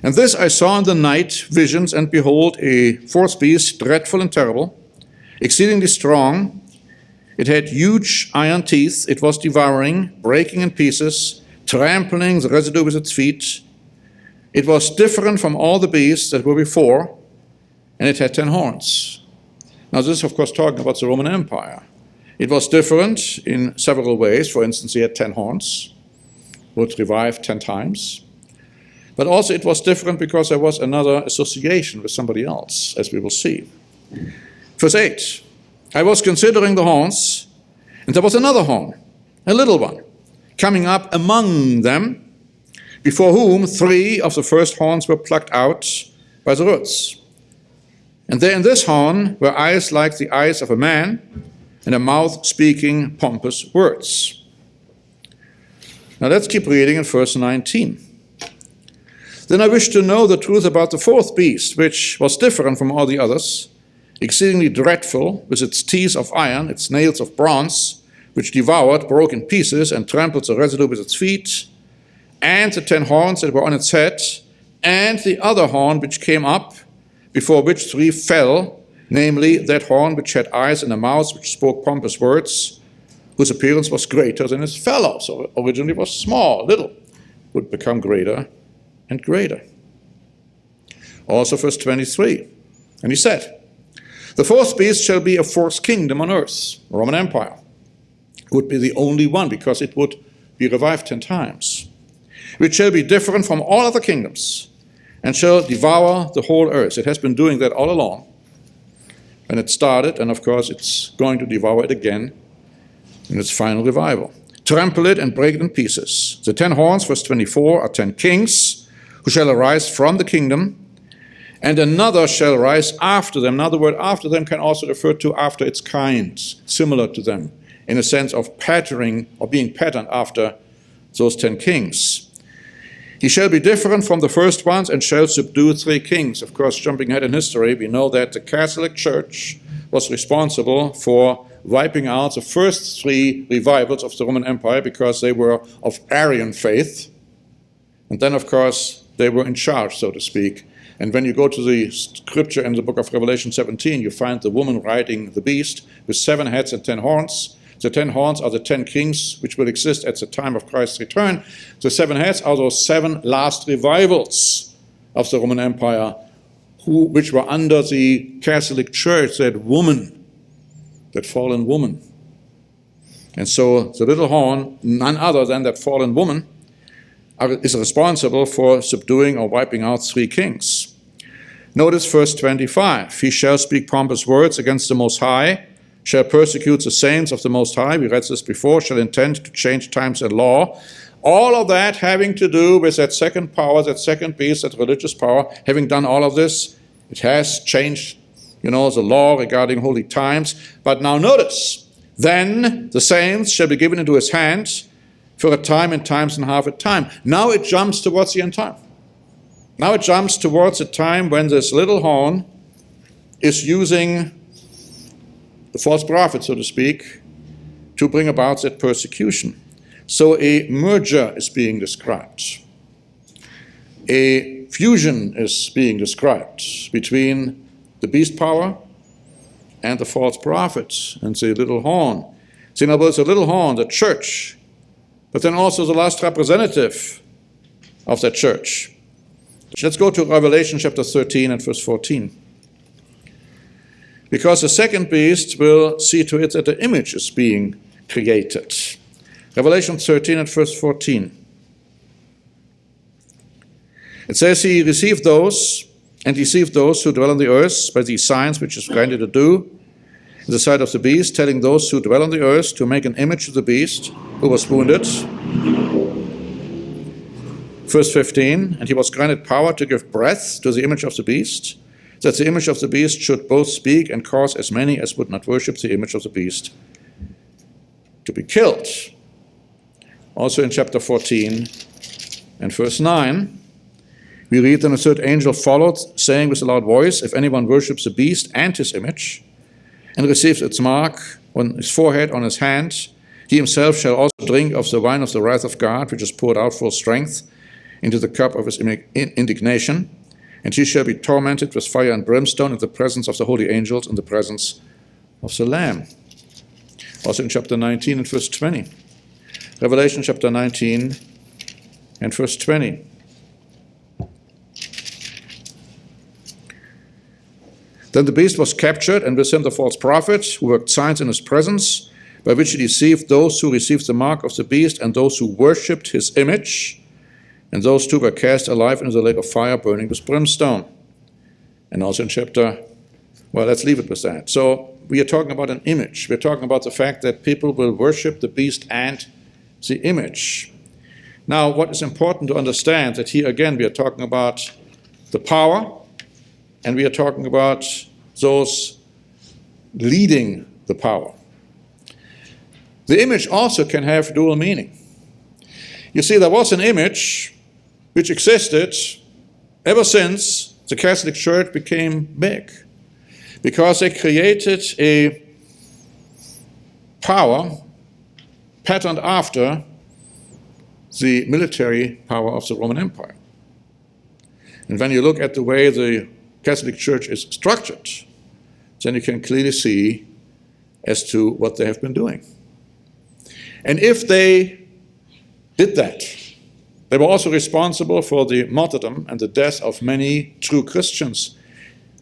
And this I saw in the night visions, and behold, a fourth beast, dreadful and terrible, exceedingly strong. It had huge iron teeth. It was devouring, breaking in pieces, trampling the residue with its feet. It was different from all the beasts that were before, and it had 10 horns. Now this is, of course, talking about the Roman Empire. It was different in several ways. For instance, it had 10 horns, would revive 10 times. But also it was different because there was another association with somebody else, as we will see. Verse 8, I was considering the horns, and there was another horn, a little one, coming up among them, before whom 3 of the first horns were plucked out by the roots. And there in this horn were eyes like the eyes of a man, and a mouth speaking pompous words. Now let's keep reading in verse 19. Then I wished to know the truth about the fourth beast, which was different from all the others, exceedingly dreadful, with its teeth of iron, its nails of bronze, which devoured, broke in pieces, and trampled the residue with its feet, and the 10 horns that were on its head, and the other horn which came up, before which 3 fell, namely that horn which had eyes and a mouth which spoke pompous words, whose appearance was greater than its fellows. So originally was small, little, would become greater and greater. Also verse 23, and he said, the fourth beast shall be a fourth kingdom on earth, the Roman Empire. It would be the only one, because it would be revived 10 times, which shall be different from all other kingdoms, and shall devour the whole earth. It has been doing that all along, and it started, and of course it's going to devour it again in its final revival. Trample it and break it in pieces. The 10 horns, verse 24, are 10 kings, who shall arise from the kingdom, and another shall rise after them. Now the word after them can also refer to after its kind, similar to them, in a sense of patterning or being patterned after those 10 kings. He shall be different from the first ones and shall subdue 3 kings. Of course, jumping ahead in history, we know that the Catholic Church was responsible for wiping out the first 3 revivals of the Roman Empire because they were of Arian faith. And then, of course, they were in charge, so to speak. And when you go to the scripture in the book of Revelation 17, you find the woman riding the beast with 7 heads and 10 horns. The 10 horns are the 10 kings which will exist at the time of Christ's return. The 7 heads are those 7 last revivals of the Roman Empire, which were under the Catholic Church, that woman, that fallen woman. And so the little horn, none other than that fallen woman, is responsible for subduing or wiping out 3 kings. Notice verse 25. He shall speak pompous words against the Most High, shall persecute the saints of the Most High. We read this before. Shall intend to change times and law. All of that having to do with that second power, that second beast, that religious power. Having done all of this, it has changed, the law regarding holy times. But now notice, then the saints shall be given into his hands for a time and times and half a time. Now it jumps towards the end time. Now it jumps towards a time when this little horn is using the false prophet, so to speak, to bring about that persecution. So a merger is being described. A fusion is being described between the beast power and the false prophet and the little horn. So in other words, the little horn, the church, but then also the last representative of that church. Let's go to Revelation chapter 13 and verse 14. Because the second beast will see to it that the image is being created. Revelation 13 and verse 14. It says, he received those and deceived those who dwell on the earth by these signs which is granted to do in the sight of the beast, telling those who dwell on the earth to make an image of the beast who was wounded. Verse 15, and he was granted power to give breath to the image of the beast, that the image of the beast should both speak and cause as many as would not worship the image of the beast to be killed. Also in chapter 14 and verse 9, we read, then a third angel followed, saying with a loud voice, if anyone worships the beast and his image, and receives its mark on his forehead, on his hand, he himself shall also drink of the wine of the wrath of God, which is poured out full strength into the cup of his indignation, and he shall be tormented with fire and brimstone in the presence of the holy angels, in the presence of the Lamb. Also in chapter 19 and verse 20. Revelation chapter 19 and verse 20. Then the beast was captured, and with him the false prophet, who worked signs in his presence, by which he deceived those who received the mark of the beast and those who worshipped his image. And those two were cast alive into the lake of fire, burning with brimstone. And also in chapter, well, let's leave it with that. So we are talking about an image. We're talking about the fact that people will worship the beast and the image. Now, what is important to understand that here again we are talking about the power, and we are talking about those leading the power. The image also can have dual meaning. You see, there was an image which existed ever since the Catholic Church became big, because they created a power patterned after the military power of the Roman Empire. And when you look at the way the Catholic Church is structured, then you can clearly see as to what they have been doing. And if they did that, they were also responsible for the martyrdom and the death of many true Christians.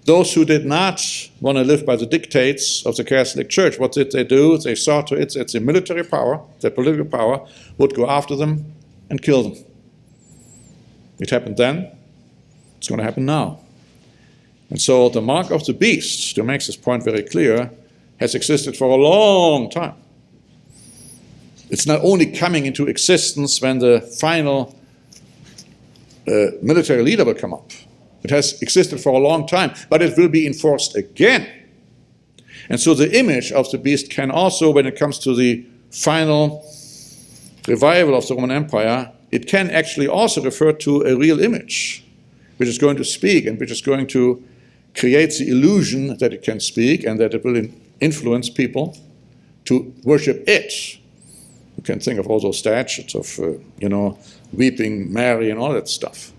Those who did not want to live by the dictates of the Catholic Church, what did they do? They saw to it that the military power, the political power, would go after them and kill them. It happened then. It's going to happen now. And so the mark of the beast, to make this point very clear, has existed for a long time. It's not only coming into existence when the final military leader will come up. It has existed for a long time, but it will be enforced again. And so the image of the beast can also, when it comes to the final revival of the Roman Empire, it can actually also refer to a real image, which is going to speak and which is going to create the illusion that it can speak and that it will influence people to worship it. You can think of all those statues of, weeping Mary and all that stuff.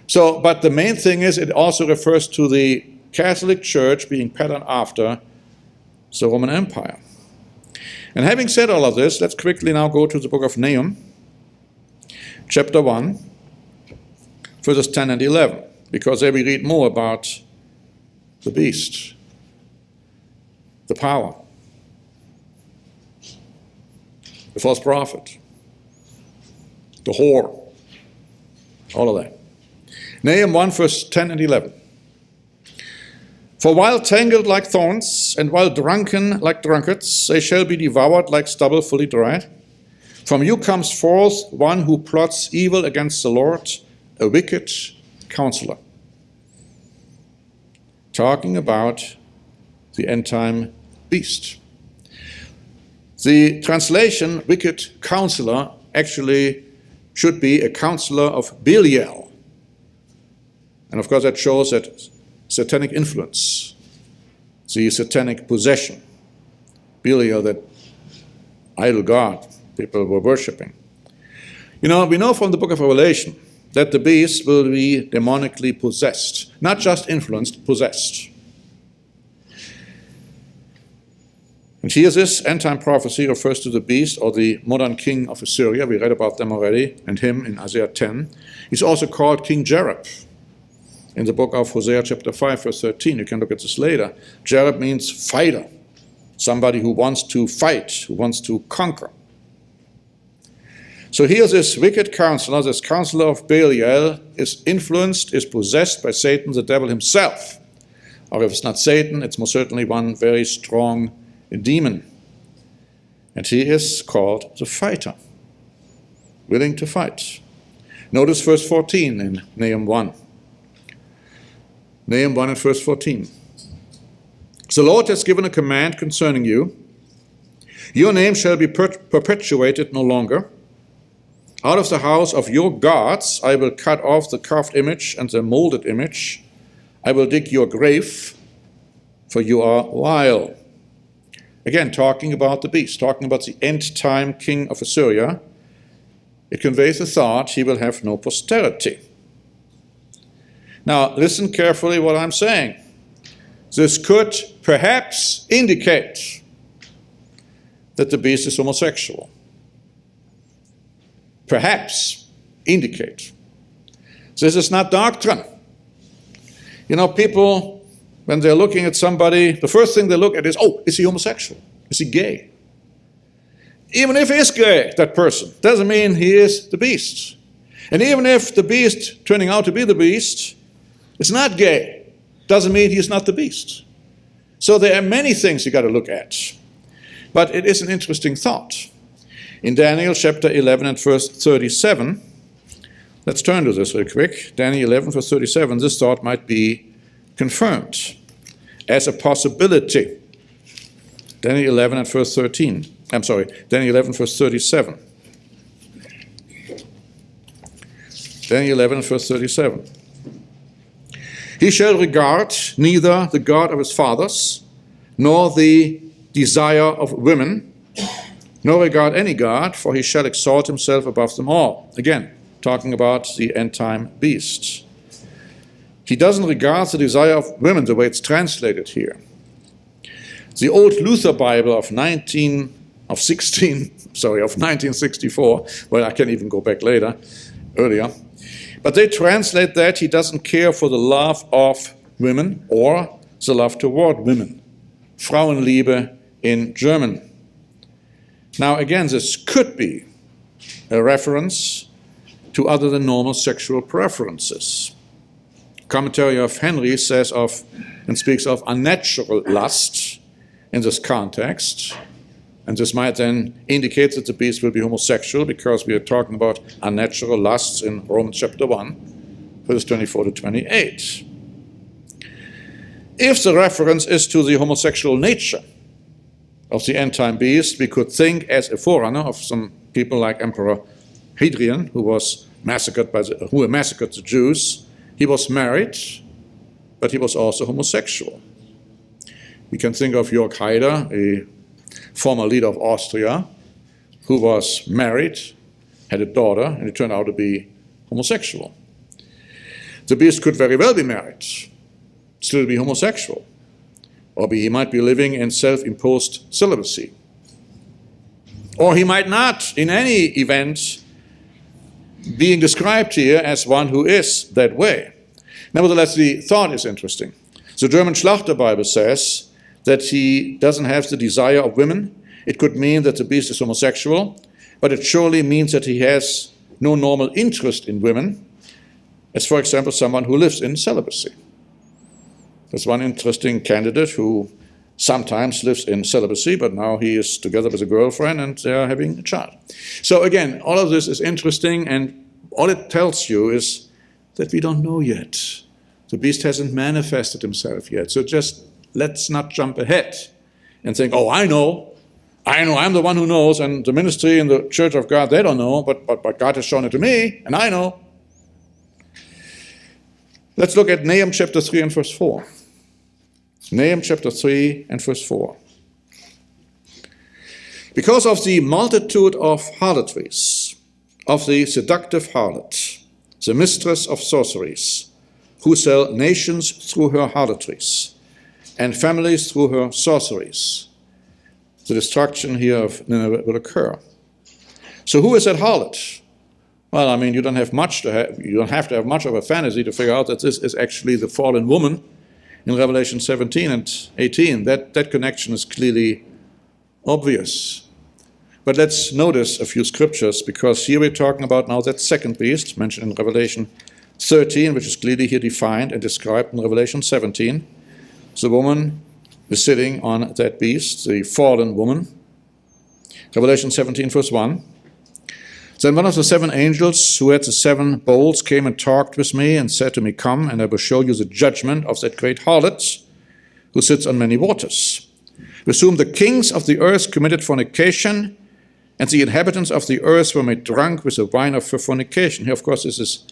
So, but the main thing is it also refers to the Catholic Church being patterned after the Roman Empire. And having said all of this, let's quickly now go to the book of Nahum, chapter 1, verses 10 and 11, because there we read more about the beast, the power, the false prophet, the whore, all of that. Nahum 1, verse 10 and 11. For while tangled like thorns, and while drunken like drunkards, they shall be devoured like stubble fully dried. From you comes forth one who plots evil against the Lord, a wicked counselor. Talking about the end-time beast. The translation, wicked counselor, actually should be a counselor of Belial. And of course that shows that satanic influence, the satanic possession. Belial, that idol god people were worshipping. We know from the book of Revelation that the beast will be demonically possessed, not just influenced, possessed. And here this end-time prophecy refers to the beast or the modern king of Assyria. We read about them already, and him in Isaiah 10. He's also called King Jareb in the book of Hosea chapter 5, verse 13. You can look at this later. Jareb means fighter, somebody who wants to fight, who wants to conquer. So here this wicked counselor, this counselor of Belial, is influenced, is possessed by Satan, the devil himself. Or if it's not Satan, it's most certainly one very strong demon. And he is called the fighter, willing to fight. Notice verse 14 in Nahum 1. Nahum 1 and verse 14. The Lord has given a command concerning you. Your name shall be perpetuated no longer. Out of the house of your gods I will cut off the carved image and the molded image. I will dig your grave, for you are vile. Again, talking about the beast, talking about the end-time king of Assyria, it conveys the thought he will have no posterity. Now, listen carefully what I'm saying. This could perhaps indicate that the beast is homosexual. Perhaps indicate. This is not doctrine. People, when they're looking at somebody, the first thing they look at is, is he homosexual? Is he gay? Even if he is gay, that person, doesn't mean he is the beast. And even if the beast turning out to be the beast is not gay, doesn't mean he is not the beast. So there are many things you got to look at. But it is an interesting thought. In Daniel chapter 11 and verse 37, let's turn to this real quick. Daniel 11 verse 37, this thought might be confirmed as a possibility. Daniel 11 and verse 13. Daniel 11 verse 37. Daniel 11 verse 37. He shall regard neither the God of his fathers, nor the desire of women, nor regard any God, for he shall exalt himself above them all. Again, talking about the end-time beast. He doesn't regard the desire of women the way it's translated here. The old Luther Bible of 1964, well, I can even go back earlier, but they translate that he doesn't care for the love of women or the love toward women. Frauenliebe in German. Now again, this could be a reference to other than normal sexual preferences. Commentary of Henry says and speaks of unnatural lust in this context, and this might then indicate that the beast will be homosexual because we are talking about unnatural lusts in Romans chapter 1, verses 24 to 28. If the reference is to the homosexual nature of the end-time beast, we could think as a forerunner of some people like Emperor Hadrian, who massacred the Jews. He was married, but he was also homosexual. We can think of Jörg Haider, a former leader of Austria, who was married, had a daughter, and it turned out to be homosexual. The beast could very well be married, still be homosexual, or he might be living in self-imposed celibacy. Or he might not, in any event, being described here as one who is that way. Nevertheless, the thought is interesting. The German Schlachter Bible says that he doesn't have the desire of women. It could mean that the beast is homosexual, but it surely means that he has no normal interest in women, as for example someone who lives in celibacy. There's one interesting candidate who sometimes lives in celibacy, but now he is together with a girlfriend and they are having a child. So again, all of this is interesting, and all it tells you is that we don't know yet. The beast hasn't manifested himself yet. So just let's not jump ahead and think, I know, I'm the one who knows, and the ministry and the Church of God, they don't know, but God has shown it to me, and I know. Let's look at Nahum chapter 3 and verse 4. Nahum chapter 3 and verse 4. Because of the multitude of harlotries, of the seductive harlot, the mistress of sorceries, who sell nations through her harlotries, and families through her sorceries, the destruction here of Nineveh will occur. So who is that harlot? Well, I mean, you don't have to have much of a fantasy to figure out that this is actually the fallen woman in Revelation 17 and 18. That connection is clearly obvious. But let's notice a few scriptures, because here we're talking about now that second beast mentioned in Revelation 13, which is clearly here defined and described in Revelation 17. The woman is sitting on that beast, the fallen woman. Revelation 17, verse 1. Then one of the seven angels who had the seven bowls came and talked with me and said to me, "Come, and I will show you the judgment of that great harlot who sits on many waters, with whom the kings of the earth committed fornication, and the inhabitants of the earth were made drunk with the wine of her fornication." Here, of course, this is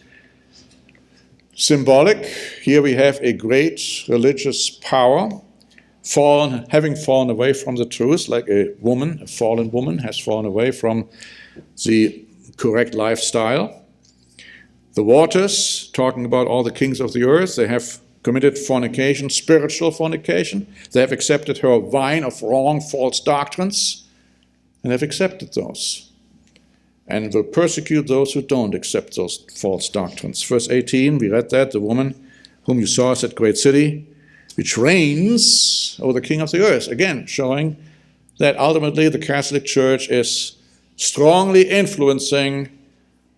symbolic. Here we have a great religious power having fallen away from the truth, like a fallen woman has fallen away from the correct lifestyle. The waters, talking about all the kings of the earth, they have committed fornication, spiritual fornication. They have accepted her wine of wrong, false doctrines, and have accepted those, and will persecute those who don't accept those false doctrines. Verse 18, we read that, the woman whom you saw is that great city, which reigns over the king of the earth. Again, showing that ultimately the Catholic Church is strongly influencing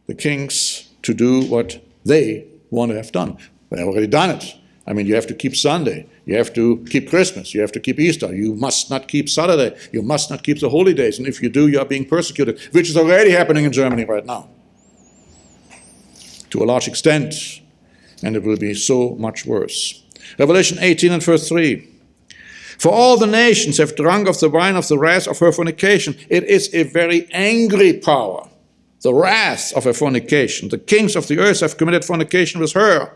the kings to do what they want to have done. They've already done it. I mean, you have to keep Sunday. You have to keep Christmas. You have to keep Easter. You must not keep Saturday. You must not keep the holy days. And if you do, you are being persecuted, which is already happening in Germany right now, to a large extent. And it will be so much worse. Revelation 18 and verse 3. For all the nations have drunk of the wine of the wrath of her fornication. It is a very angry power, the wrath of her fornication. The kings of the earth have committed fornication with her,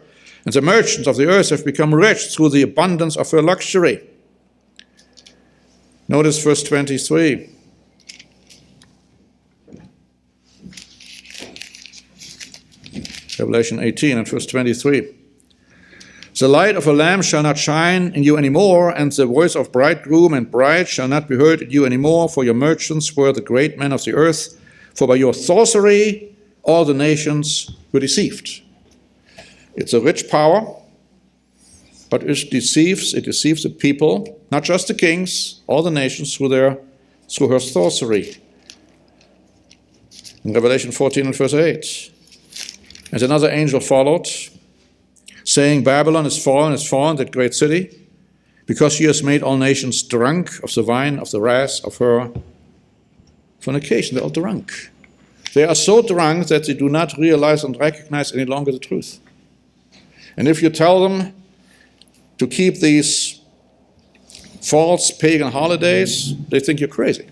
and the merchants of the earth have become rich through the abundance of her luxury. Notice verse 23. Revelation 18 and verse 23. The light of a lamp shall not shine in you anymore, and the voice of bridegroom and bride shall not be heard in you anymore, for your merchants were the great men of the earth. For by your sorcery all the nations were deceived. It's a rich power, but it deceives the people, not just the kings, all the nations through her sorcery. In Revelation 14 and verse 8. And another angel followed, saying, Babylon is fallen, that great city, because she has made all nations drunk of the wine of the wrath of her fornication. They're all drunk. They are so drunk that they do not realize and recognize any longer the truth. And if you tell them to keep these false pagan holidays, they think you're crazy.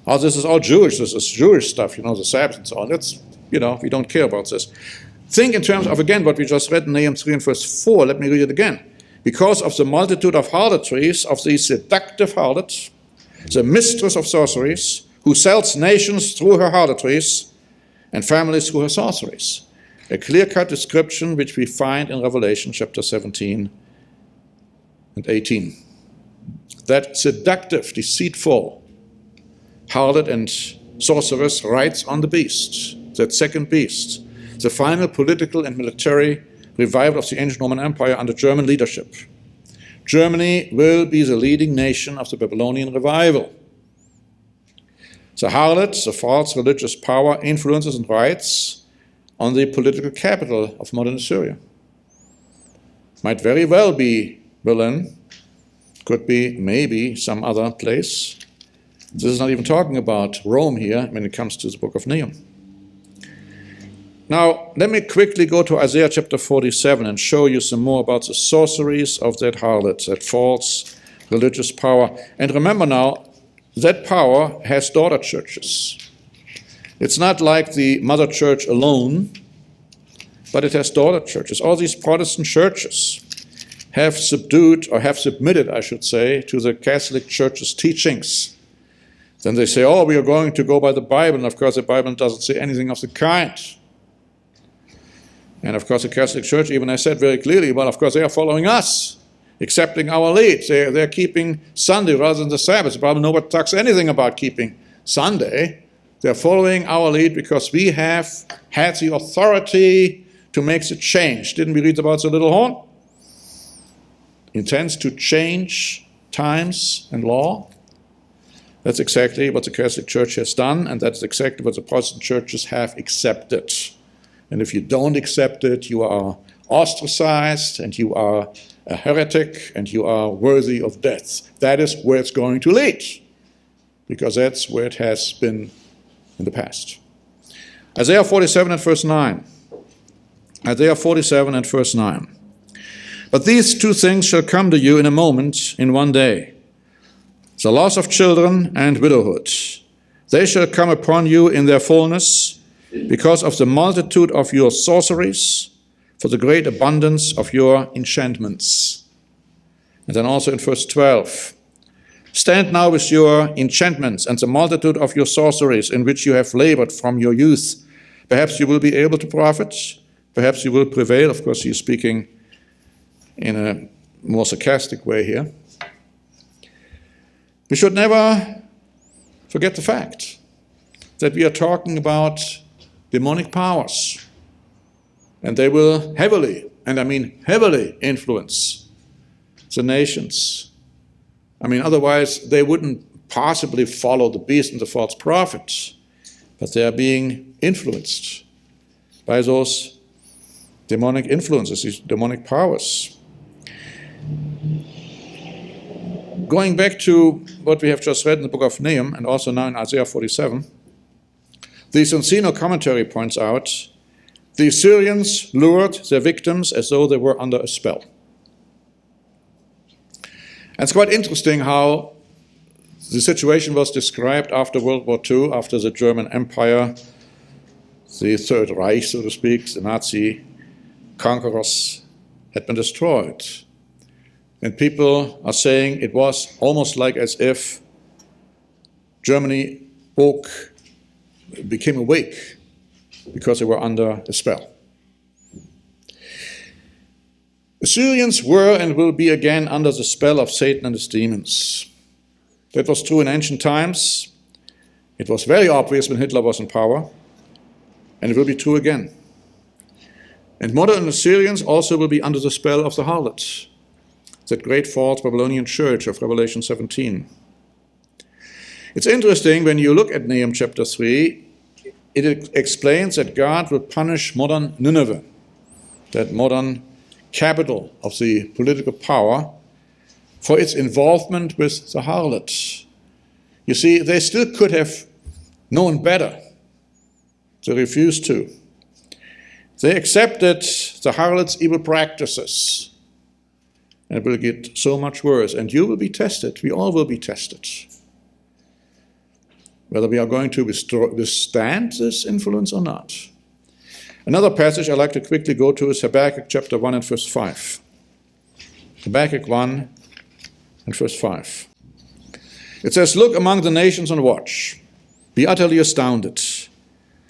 Oh, this is all Jewish. This is Jewish stuff, the Sabbath and so on. That's, we don't care about this. Think in terms of, again, what we just read in Nahum 3 and verse 4. Let me read it again. Because of the multitude of harlotries, of the seductive harlot, the mistress of sorceries, who sells nations through her harlotries, and families through her sorceries. A clear-cut description which we find in Revelation chapter 17 and 18. That seductive, deceitful harlot and sorceress rides on the beast, that second beast, the final political and military revival of the ancient Roman Empire under German leadership. Germany will be the leading nation of the Babylonian revival. The harlot, the false religious power, influences and rides on the political capital of modern Assyria. Might very well be Berlin, could be maybe some other place. This is not even talking about Rome here when it comes to the book of Nahum. Now, let me quickly go to Isaiah chapter 47 and show you some more about the sorceries of that harlot, that false religious power. And remember now, that power has daughter churches. It's not like the mother church alone, but it has daughter churches. All these Protestant churches have submitted, I should say, to the Catholic Church's teachings. Then they say, oh, we are going to go by the Bible. And of course, the Bible doesn't say anything of the kind. And of course, the Catholic Church, even I said very clearly, well, of course, they are following us, accepting our lead. They're keeping Sunday rather than the Sabbath. The Bible nobody talks anything about keeping Sunday. They're following our lead because we have had the authority to make the change. Didn't we read about the little horn? Intends to change times and law. That's exactly what the Catholic Church has done, and that's exactly what the Protestant churches have accepted. And if you don't accept it, you are ostracized, and you are a heretic, and you are worthy of death. That is where it's going to lead, because that's where it has been in the past. Isaiah 47 and verse 9. Isaiah 47 and verse 9. But these two things shall come to you in a moment, in one day. The loss of children and widowhood. They shall come upon you in their fullness, because of the multitude of your sorceries, for the great abundance of your enchantments. And then also in verse 12. Stand now with your enchantments and the multitude of your sorceries, in which you have labored from your youth. Perhaps you will be able to profit. Perhaps you will prevail. Of course, he's speaking in a more sarcastic way here. We should never forget the fact that we are talking about demonic powers, and they will heavily, and I mean heavily, influence the nations. I mean, otherwise they wouldn't possibly follow the beast and the false prophets, but they are being influenced by those demonic influences, these demonic powers. Going back to what we have just read in the book of Nahum, and also now in Isaiah 47, the Sonsino commentary points out, the Assyrians lured their victims as though they were under a spell. And it's quite interesting how the situation was described after World War II, after the German Empire, the Third Reich, so to speak, the Nazi conquerors had been destroyed. And people are saying it was almost like as if Germany became awake because they were under a spell. The Syrians were and will be again under the spell of Satan and his demons. That was true in ancient times. It was very obvious when Hitler was in power, and it will be true again. And modern Assyrians also will be under the spell of the harlot, that great false Babylonian church of Revelation 17. It's interesting when you look at Nahum chapter 3, it explains that God will punish modern Nineveh, that modern capital of the political power, for its involvement with the harlot. You see, they still could have known better. They refused to. They accepted the harlot's evil practices. And it will get so much worse. And you will be tested. We all will be tested. Whether we are going to withstand this influence or not. Another passage I'd like to quickly go to is Habakkuk chapter 1 and verse 5. Habakkuk 1 and verse 5. It says, look among the nations and watch. Be utterly astounded.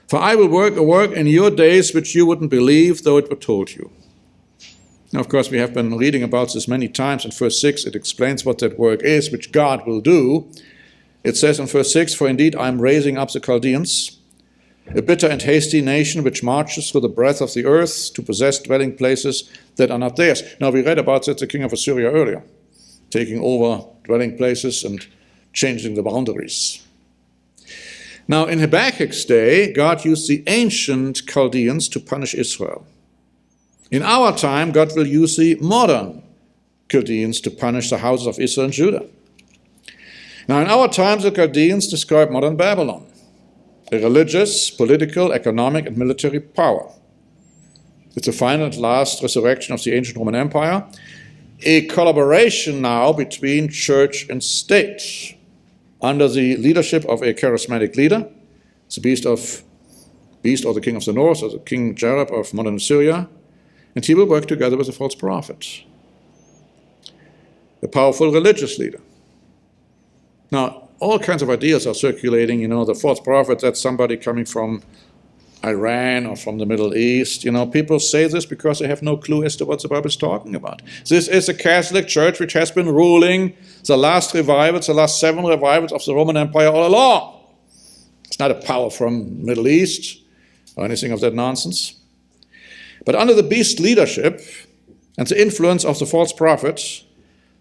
For I will work a work in your days which you wouldn't believe, though it were told you. Now, of course, we have been reading about this many times. In verse 6, it explains what that work is, which God will do. It says in verse 6, for indeed I am raising up the Chaldeans, a bitter and hasty nation which marches through the breadth of the earth to possess dwelling places that are not theirs. Now, we read about that the king of Assyria earlier, taking over dwelling places and changing the boundaries. Now, in Habakkuk's day, God used the ancient Chaldeans to punish Israel. In our time, God will use the modern Chaldeans to punish the houses of Israel and Judah. Now, in our times, the Chaldeans describe modern Babylon, a religious, political, economic, and military power. It's the final and last resurrection of the ancient Roman Empire, a collaboration now between church and state, under the leadership of a charismatic leader, the beast or the king of the north, or the King Jareb of modern Syria, and he will work together with a false prophet, a powerful religious leader. Now, all kinds of ideas are circulating. The false prophet, that's somebody coming from Iran or from the Middle East. People say this because they have no clue as to what the Bible is talking about. This is a Catholic Church which has been ruling the last revivals, the last 7 revivals of the Roman Empire all along. It's not a power from the Middle East or anything of that nonsense. But under the beast leadership and the influence of the false prophets,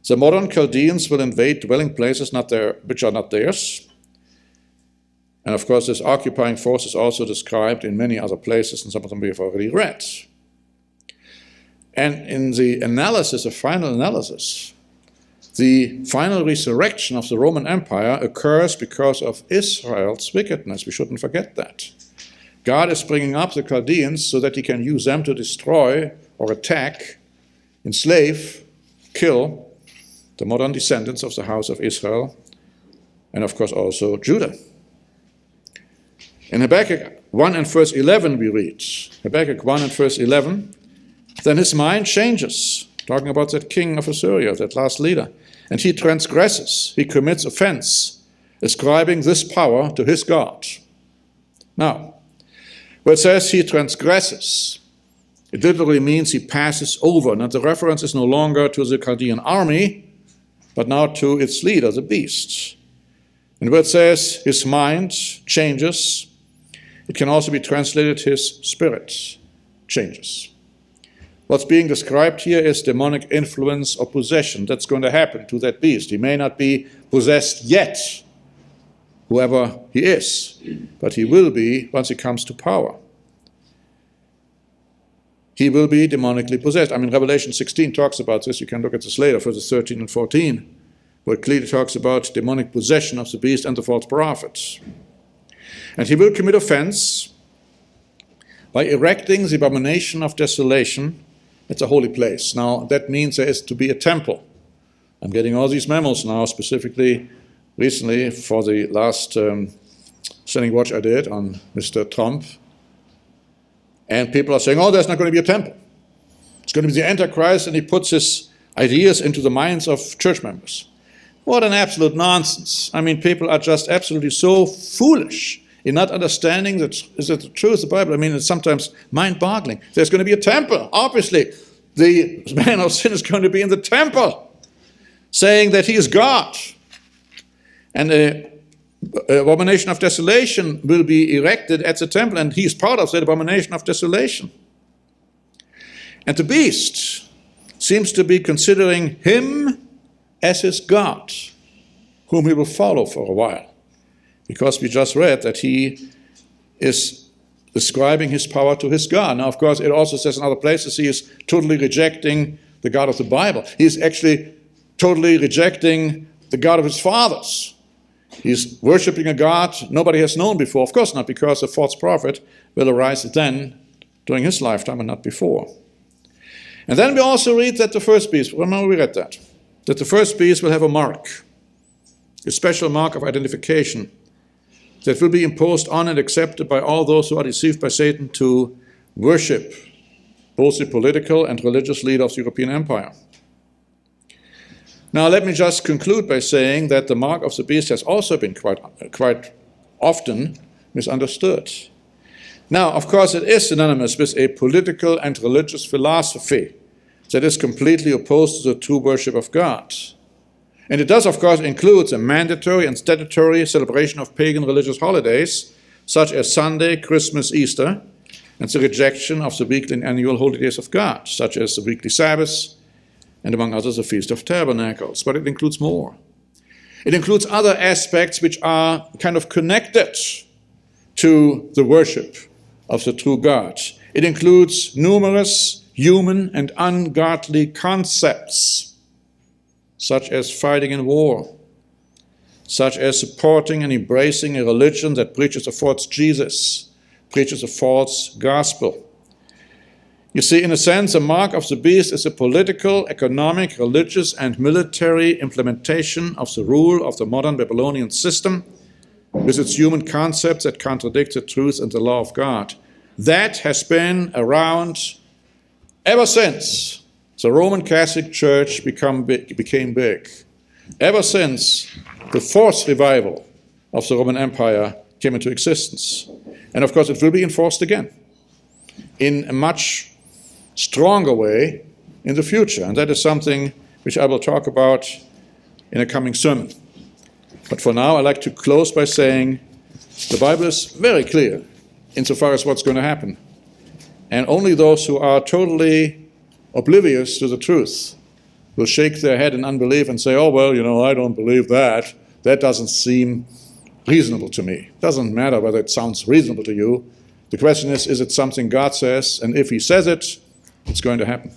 the modern Chaldeans will invade dwelling places which are not theirs. And of course, this occupying force is also described in many other places, and some of them we have already read. And in the final analysis, the final resurrection of the Roman Empire occurs because of Israel's wickedness. We shouldn't forget that. God is bringing up the Chaldeans so that he can use them to destroy or attack, enslave, kill the modern descendants of the house of Israel, and of course also Judah. In Habakkuk 1 and verse 11 we read, Habakkuk 1 and verse 11, then his mind changes, talking about that king of Assyria, that last leader, and he transgresses, he commits offense, ascribing this power to his God. Now, where it says he transgresses, it literally means he passes over. Now the reference is no longer to the Chaldean army, but now to its leader, the beast. And where it says his mind changes, it can also be translated his spirit changes. What's being described here is demonic influence or possession. That's going to happen to that beast. He may not be possessed yet, whoever he is, but he will be once he comes to power. He will be demonically possessed. Revelation 16 talks about this. You can look at this later, verses 13 and 14, where it clearly talks about demonic possession of the beast and the false prophets. And he will commit offense by erecting the abomination of desolation at the holy place. Now, that means there is to be a temple. I'm getting all these memos now, specifically recently for the last sending watch I did on Mr. Trump. And people are saying, there's not going to be a temple. It's going to be the Antichrist, and he puts his ideas into the minds of church members. What an absolute nonsense. People are just absolutely so foolish in not understanding that is it the truth of the Bible. It's sometimes mind-boggling. There's going to be a temple. Obviously, the man of sin is going to be in the temple, saying that he is God. And the abomination of desolation will be erected at the temple, and he is part of that abomination of desolation. And the beast seems to be considering him as his God, whom he will follow for a while. Because we just read that he is ascribing his power to his God. Now, of course, it also says in other places he is totally rejecting the God of the Bible. He is actually totally rejecting the God of his fathers. He's worshiping a God nobody has known before. Of course not, because a false prophet will arise then during his lifetime and not before. And then we also read that the first beast, remember we read that the first beast will have a mark, a special mark of identification that will be imposed on and accepted by all those who are deceived by Satan to worship both the political and religious leader of the European Empire. Now, let me just conclude by saying that the mark of the beast has also been quite often misunderstood. Now, of course, it is synonymous with a political and religious philosophy that is completely opposed to the true worship of God. And it does, of course, include a mandatory and statutory celebration of pagan religious holidays, such as Sunday, Christmas, Easter, and the rejection of the weekly and annual holy days of God, such as the weekly Sabbath, and among others, the Feast of Tabernacles. But it includes more. It includes other aspects which are kind of connected to the worship of the true God. It includes numerous human and ungodly concepts, such as fighting in war, such as supporting and embracing a religion that preaches a false Jesus, preaches a false gospel. You see, in a sense, the mark of the beast is a political, economic, religious, and military implementation of the rule of the modern Babylonian system with its human concepts that contradict the truth and the law of God. That has been around ever since the Roman Catholic Church became big. ever since the fourth revival of the Roman Empire came into existence. And of course, it will be enforced again in a much stronger way in the future. And that is something which I will talk about in a coming sermon. But for now, I'd like to close by saying the Bible is very clear insofar as what's going to happen. And only those who are totally oblivious to the truth will shake their head in unbelief and say, oh, well, I don't believe that. That doesn't seem reasonable to me. It doesn't matter whether it sounds reasonable to you. The question is it something God says? And if he says it, it's going to happen.